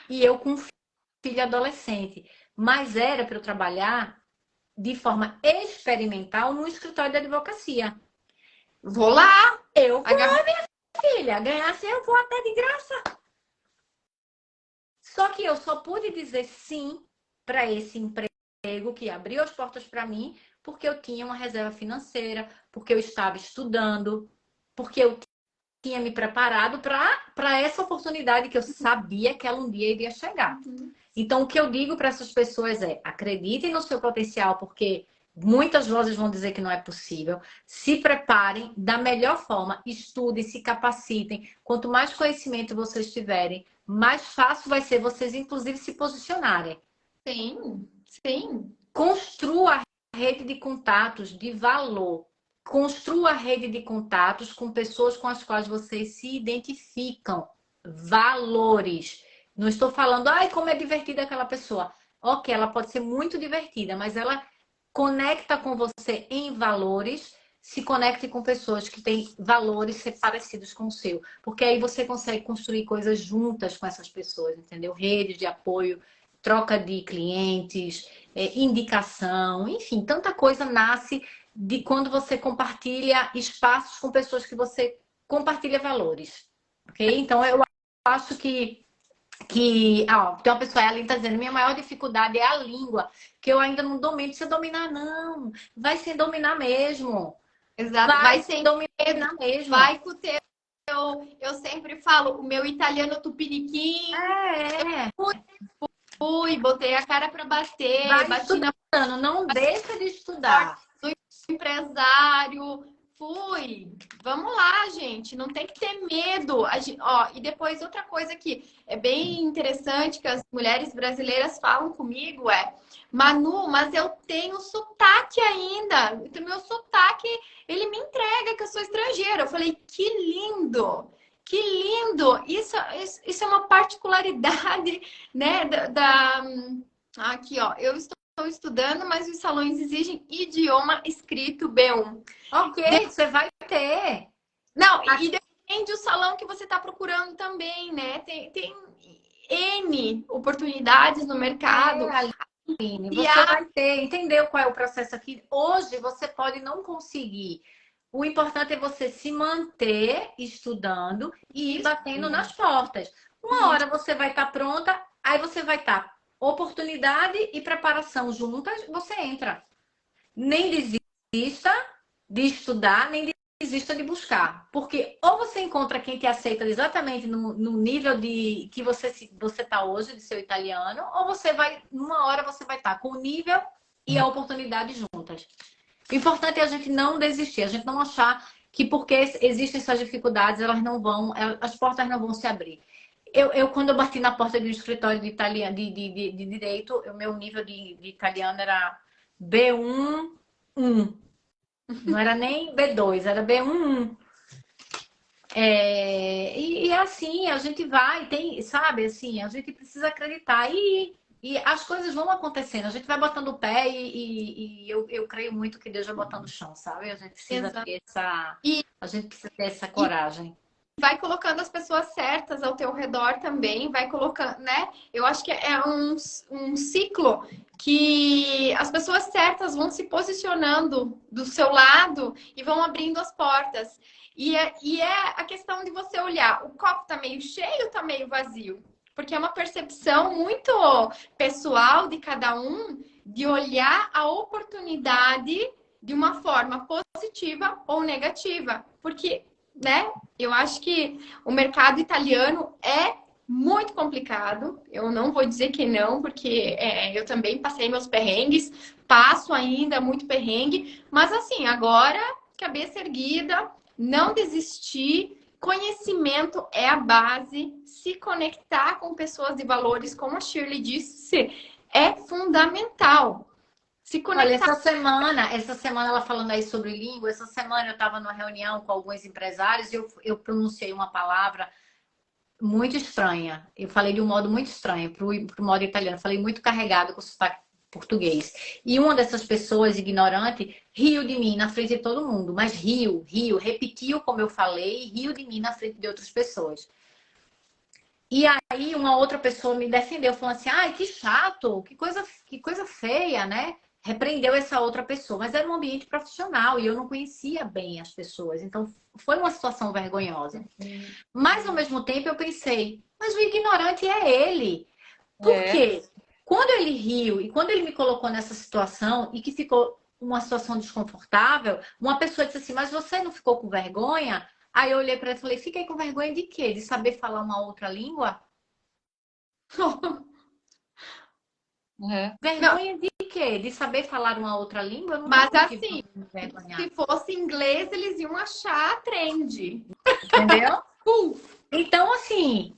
E eu com um filho adolescente. Mas era para eu trabalhar de forma experimental no escritório de advocacia. Vou lá. Eu vou, Agarrar. minha filha. Ganhar assim, eu vou até de graça. Só que eu só pude dizer sim para esse emprego que abriu as portas para mim, porque eu tinha uma reserva financeira, porque eu estava estudando, porque eu tinha me preparado para essa oportunidade que eu sabia que ela um dia iria chegar. Então, o que eu digo para essas pessoas é: acreditem no seu potencial, porque muitas vozes vão dizer que não é possível. Se preparem da melhor forma, estudem, se capacitem. Quanto mais conhecimento vocês tiverem, mais fácil vai ser vocês, inclusive, se posicionarem. Sim, sim. Construa a rede de contatos de valor. Construa a rede de contatos com pessoas com as quais vocês se identificam. Valores. Não estou falando, ai, como é divertida aquela pessoa. Ok, ela pode ser muito divertida, mas ela conecta com você em valores. Se conecte com pessoas que têm valores parecidos com o seu. Porque aí você consegue construir coisas juntas com essas pessoas, entendeu? Rede de apoio, troca de clientes, indicação, enfim, tanta coisa nasce de quando você compartilha espaços com pessoas que você compartilha valores, ok? Então eu acho tem uma pessoa ali que está dizendo: minha maior dificuldade é a língua, que eu ainda não domino. Precisa dominar, não. Vai sem dominar mesmo. Exato. Vai sem dominar mesmo. Vai com o teu. Eu sempre falo, o meu italiano tupiniquim. Fui, botei a cara para bater, Vai bati estudando, não deixa de estudar. do empresário. Fui. Vamos lá, gente. Não tem que ter medo. E depois outra coisa que é bem interessante que as mulheres brasileiras falam comigo é: Manu, mas eu tenho sotaque ainda. Então, meu sotaque, ele me entrega que eu sou estrangeira. Eu falei: que lindo! Que lindo! Isso é uma particularidade, né? Aqui, ó. Eu estou estudando, mas os salões exigem idioma escrito B1. Ok, você vai ter. Não, e depende do salão que você está procurando também, né? Tem N oportunidades no mercado. Aline, você vai ter. Entendeu qual é o processo aqui? Hoje você pode não conseguir. O importante é você se manter estudando e ir batendo nas portas. Uma hora você vai estar pronta, aí você vai estar oportunidade e preparação juntas, você entra. Nem desista de estudar, nem desista de buscar. Porque ou você encontra quem te aceita exatamente no nível de que você está hoje, de seu italiano, ou você vai, numa hora você vai estar com o nível e a oportunidade juntas. O importante é a gente não desistir, a gente não achar que porque existem essas dificuldades, as portas não vão se abrir. Quando eu bati na porta do escritório de italiano, de direito, o meu nível de italiano era B1. Não era nem B2, era B1. E assim, a gente vai, tem, sabe, assim, a gente precisa acreditar e as coisas vão acontecendo. A gente vai botando o pé e eu creio muito que Deus vai botando o chão, sabe? Exato. A gente precisa ter essa E coragem. vai colocando as pessoas certas ao teu redor também, vai colocando, né? Eu acho que é um ciclo que as pessoas certas vão se posicionando do seu lado e vão abrindo as portas. E é a questão de você olhar, o copo tá meio cheio, tá meio vazio. Porque é uma percepção muito pessoal de cada um de olhar a oportunidade de uma forma positiva ou negativa. Porque, né? Eu acho que o mercado italiano é muito complicado. Eu não vou dizer que não, porque eu também passei meus perrengues, passo ainda muito perrengue, mas assim, agora, cabeça erguida, não desistir. Conhecimento é a base. Se conectar com pessoas de valores, como a Shirley disse, é fundamental. Se Olha, conectar. essa semana ela falando aí sobre língua, essa semana eu estava numa reunião com alguns empresários e eu pronunciei uma palavra muito estranha. Eu falei de um modo muito estranho para o modo italiano. Falei muito carregado com sotaque português. E uma dessas pessoas, ignorante, riu de mim na frente de todo mundo. Mas riu, repetiu como eu falei e riu de mim na frente de outras pessoas. E aí uma outra pessoa me defendeu, falando assim, ai, que chato, que coisa feia, né? Repreendeu essa outra pessoa, mas era um ambiente profissional e eu não conhecia bem as pessoas, então foi uma situação vergonhosa. Mas ao mesmo tempo eu pensei, mas o ignorante é ele. Por quê? Quando ele riu e quando ele me colocou nessa situação e que ficou uma situação desconfortável, uma pessoa disse assim, mas você não ficou com vergonha? Aí eu olhei para ele e falei, fiquei com vergonha de quê? De saber falar uma outra língua? Vergonha de quê? De saber falar uma outra língua? Eu não Mas tenho motivo assim, pra me vergonhar. se fosse inglês, eles iam achar trend. Entendeu? Então, assim,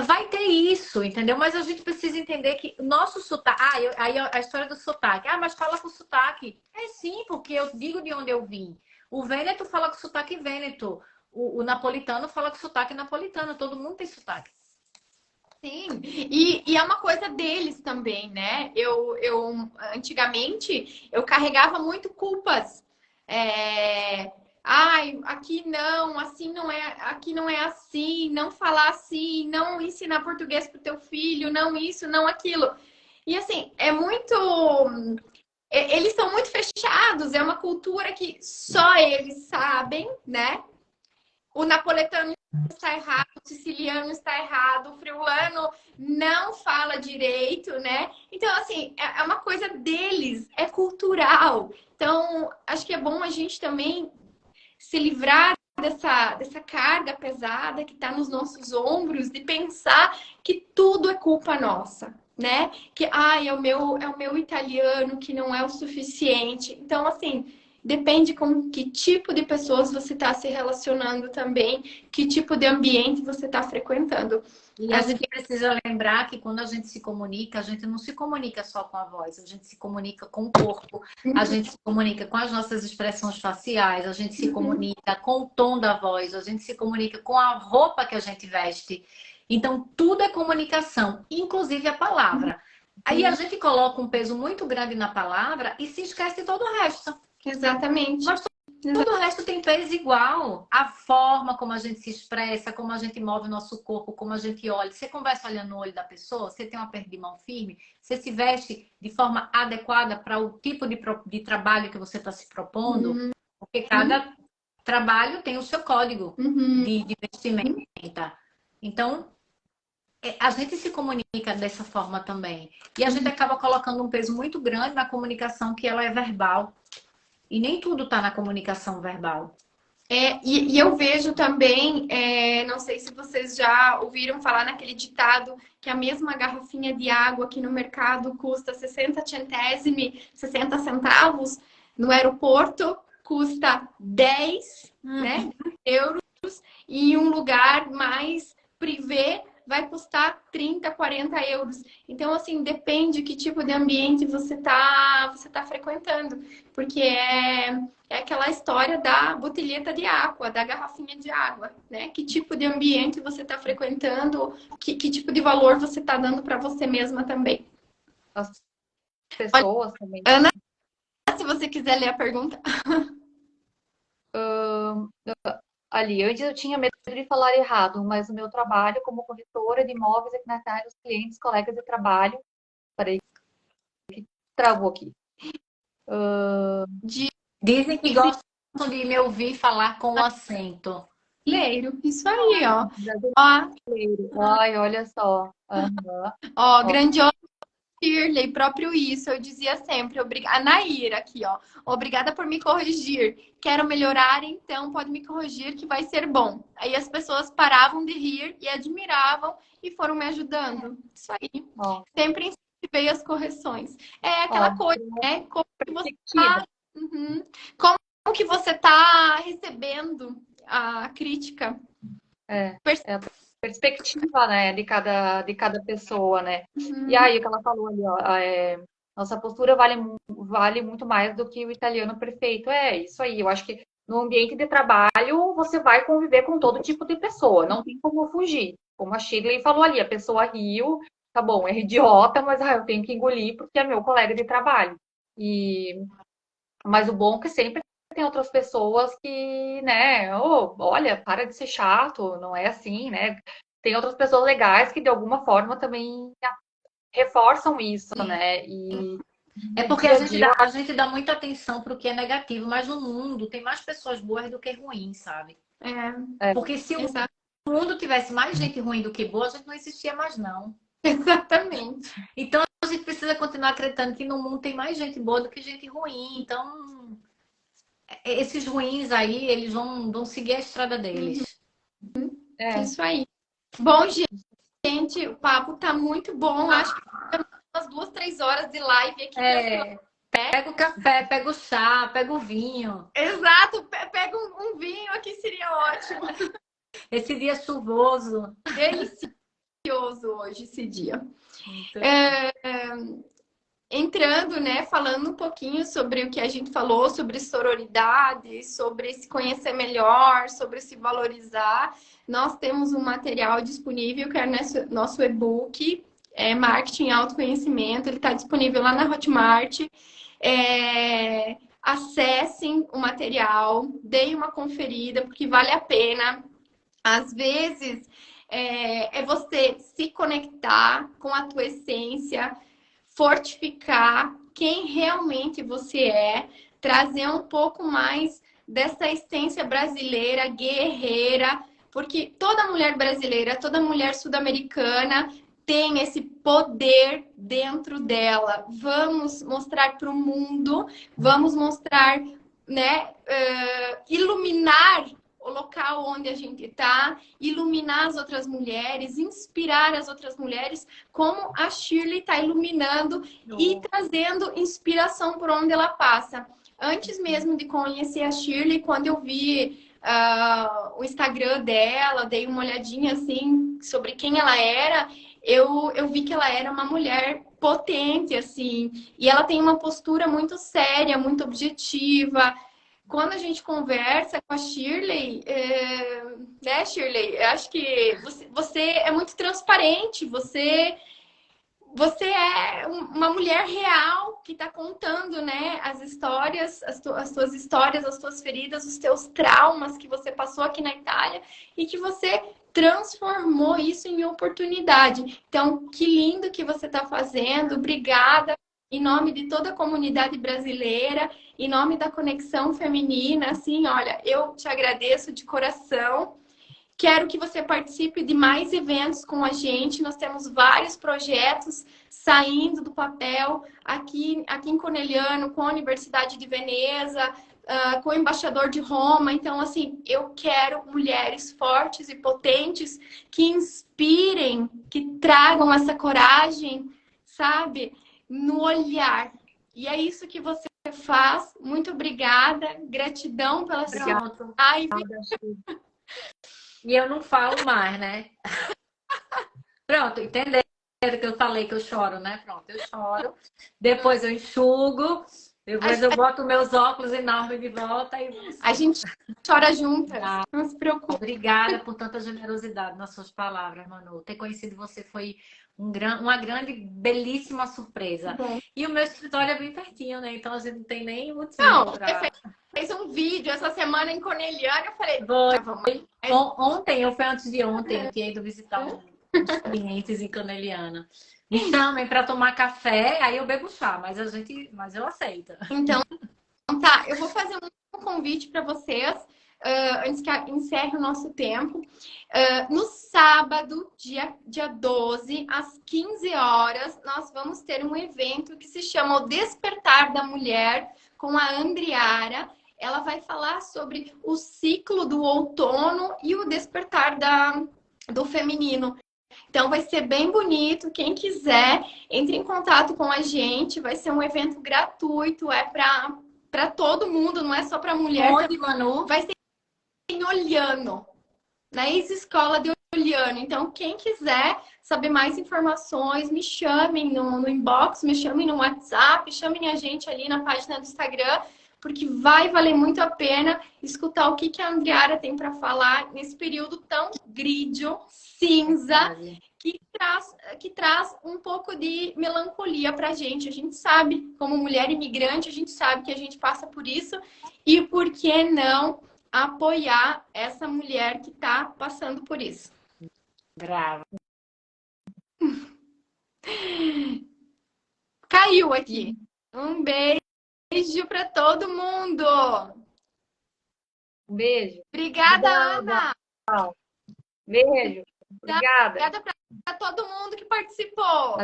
vai ter isso, entendeu? Mas a gente precisa entender que o nosso sotaque. Aí a história do sotaque. Ah, mas fala com sotaque. É sim, porque eu digo de onde eu vim. O Vêneto fala com sotaque Vêneto. O napolitano fala com sotaque napolitano. Todo mundo tem sotaque. Sim, e é uma coisa deles também, né? Eu antigamente eu carregava muito culpas. Ai, aqui não, assim não é, aqui não é assim, não falar assim, não ensinar português pro teu filho, não isso, não aquilo. E assim, é muito. Eles são muito fechados, é uma cultura que só eles sabem, né? O napoletano está errado, o siciliano está errado, o friulano não fala direito, né? Então, assim, é uma coisa deles, é cultural. Então, acho que é bom a gente também se livrar dessa carga pesada que está nos nossos ombros, de pensar que tudo é culpa nossa, né? Que, é o meu italiano que não é o suficiente. Então, assim, depende com que tipo de pessoas você está se relacionando também, que tipo de ambiente você está frequentando. E a gente precisa lembrar que quando a gente se comunica, a gente não se comunica só com a voz, a gente se comunica com o corpo, a gente se comunica com as nossas expressões faciais, a gente se comunica com o tom da voz, a gente se comunica com a roupa que a gente veste. Então, tudo é comunicação, inclusive a palavra. Aí a gente coloca um peso muito grande na palavra e se esquece de todo o resto. Exatamente. Mas todo o resto tem peso igual. A forma como a gente se expressa, como a gente move o nosso corpo, como a gente olha. Você conversa olhando no olho da pessoa, você tem uma perna de mão firme, você se veste de forma adequada para o tipo de trabalho que você está se propondo, porque cada trabalho tem o seu código de vestimenta. Então, a gente se comunica dessa forma também. E a gente acaba colocando um peso muito grande na comunicação que ela é verbal. E nem tudo está na comunicação verbal. E eu vejo também, não sei se vocês já ouviram falar naquele ditado que a mesma garrafinha de água aqui no mercado custa 60 centavos, no aeroporto custa 10 né, euros, e em um lugar mais privê vai custar 30, 40 euros. Então, assim, depende que tipo de ambiente você tá frequentando. Porque é aquela história da botelheta de água, da garrafinha de água, né? Que tipo de ambiente você está frequentando, que tipo de valor você está dando para você mesma também. As pessoas também. Ana, se você quiser ler a pergunta. Ali, antes eu tinha medo de falar errado, mas o meu trabalho como corretora de imóveis é que na área dos clientes, colegas de trabalho. Peraí, travou aqui. Dizem que gostam de me ouvir falar com acento. Brasileiro, isso aí, ó. Brasileiro. Ai, olha só. Aham. Ó, grandioso Shirley, próprio isso. Eu dizia sempre, a Naira aqui, ó. Obrigada por me corrigir. Quero melhorar, então pode me corrigir que vai ser bom. Aí as pessoas paravam de rir e admiravam e foram me ajudando. Isso aí. Ó, Sempre incentivei as correções. É ó, aquela coisa, né? Como que você perspectiva. tá, como que você tá recebendo a crítica? É a perspectiva, né, de cada pessoa, né? Uhum. E aí, o que ela falou ali, ó, nossa postura vale muito mais do que o italiano perfeito. É isso aí. Eu acho que no ambiente de trabalho você vai conviver com todo tipo de pessoa, não tem como fugir. Como a Shirley falou ali, a pessoa riu, tá bom, é idiota, mas eu tenho que engolir porque é meu colega de trabalho. Mas o bom é que sempre tem outras pessoas que, né, olha, para de ser chato, não é assim, né? Tem outras pessoas legais que de alguma forma também reforçam isso, né? E É no porque dia a dia, a gente dá muita atenção para o que é negativo, mas no mundo tem mais pessoas boas do que ruins, sabe? Porque se o mundo tivesse mais gente ruim do que boa, a gente não existia mais, não. Exatamente. Então a gente precisa continuar acreditando que no mundo tem mais gente boa do que gente ruim. Então, esses ruins aí, eles vão seguir a estrada deles. Isso aí. Bom, gente, o papo tá muito bom. Acho que umas 2, 3 horas de live aqui. Pega o café, pega o chá, pega o vinho. Exato, pega um vinho aqui, seria ótimo. Esse dia chuvoso. Delicioso hoje, esse dia. Entrando, né, falando um pouquinho sobre o que a gente falou, sobre sororidade, sobre se conhecer melhor, sobre se valorizar. Nós temos um material disponível que é nosso e-book, Marketing e Autoconhecimento. Ele está disponível lá na Hotmart. Acessem o material, deem uma conferida, porque vale a pena. Às vezes, é você se conectar com a tua essência, fortificar quem realmente você é, trazer um pouco mais dessa essência brasileira, guerreira, porque toda mulher brasileira, toda mulher sul-americana tem esse poder dentro dela. Vamos mostrar para o mundo, vamos mostrar, né, iluminar o local onde a gente está, iluminar as outras mulheres, inspirar as outras mulheres, como a Shirley está iluminando e trazendo inspiração por onde ela passa. Antes mesmo de conhecer a Shirley, quando eu vi o Instagram dela, dei uma olhadinha assim sobre quem ela era, eu vi que ela era uma mulher potente, assim, e ela tem uma postura muito séria, muito objetiva. Quando a gente conversa com a Shirley, né, Shirley? Eu acho que você é muito transparente, você é uma mulher real que está contando, né, as histórias, as tuas histórias, as tuas feridas, os teus traumas que você passou aqui na Itália e que você transformou isso em oportunidade. Então, que lindo que você está fazendo. Obrigada. Em nome de toda a comunidade brasileira, em nome da Conexão Feminina, assim, olha, eu te agradeço de coração. Quero que você participe de mais eventos com a gente. Nós temos vários projetos saindo do papel aqui em Conegliano, com a Universidade de Veneza, com o Embaixador de Roma. Então, assim, eu quero mulheres fortes e potentes que inspirem, que tragam essa coragem, sabe? No olhar. E é isso que você faz. Muito obrigada. Gratidão pela sua live. E eu não falo mais, né? Pronto, entenderam que eu falei que eu choro, né? Pronto, eu choro. Depois eu enxugo. Depois eu boto meus óculos enormes de volta e... A gente chora juntas, não se preocupe. Obrigada por tanta generosidade nas suas palavras, Manu. Ter conhecido você foi uma grande, belíssima surpresa. Bom. E o meu escritório é bem pertinho, né? Então a gente não tem nem motivo Não, pra... você fez um vídeo essa semana em Corneliana, eu falei, Ontem, ou foi antes de ontem, eu tinha ido visitar uns clientes em Corneliana. Me chamem para tomar café, aí eu bebo chá, mas eu aceito. Então, tá, eu vou fazer um convite para vocês, antes que encerre o nosso tempo. No sábado, dia 12, às 15 horas, nós vamos ter um evento que se chama O Despertar da Mulher, com a Andriara. Ela vai falar sobre o ciclo do outono e o despertar do feminino. Então vai ser bem bonito. Quem quiser, entre em contato com a gente. Vai ser um evento gratuito, é para todo mundo, não é só para mulher. Onde, Manu? Vai ser em Olhano, na ex-escola de Olhano. Então, quem quiser saber mais informações, me chamem no inbox, me chamem no WhatsApp, chamem a gente ali na página do Instagram, porque vai valer muito a pena escutar o que a Andriara tem para falar nesse período tão grídio, cinza, que traz um pouco de melancolia para a gente. A gente sabe, como mulher imigrante, a gente sabe que a gente passa por isso. E por que não apoiar essa mulher que está passando por isso? Brava. Caiu aqui. Um beijo para todo mundo. Um beijo. Obrigada, Ana. Beijo. Obrigada. Obrigada para todo mundo que participou.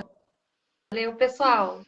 Valeu, pessoal.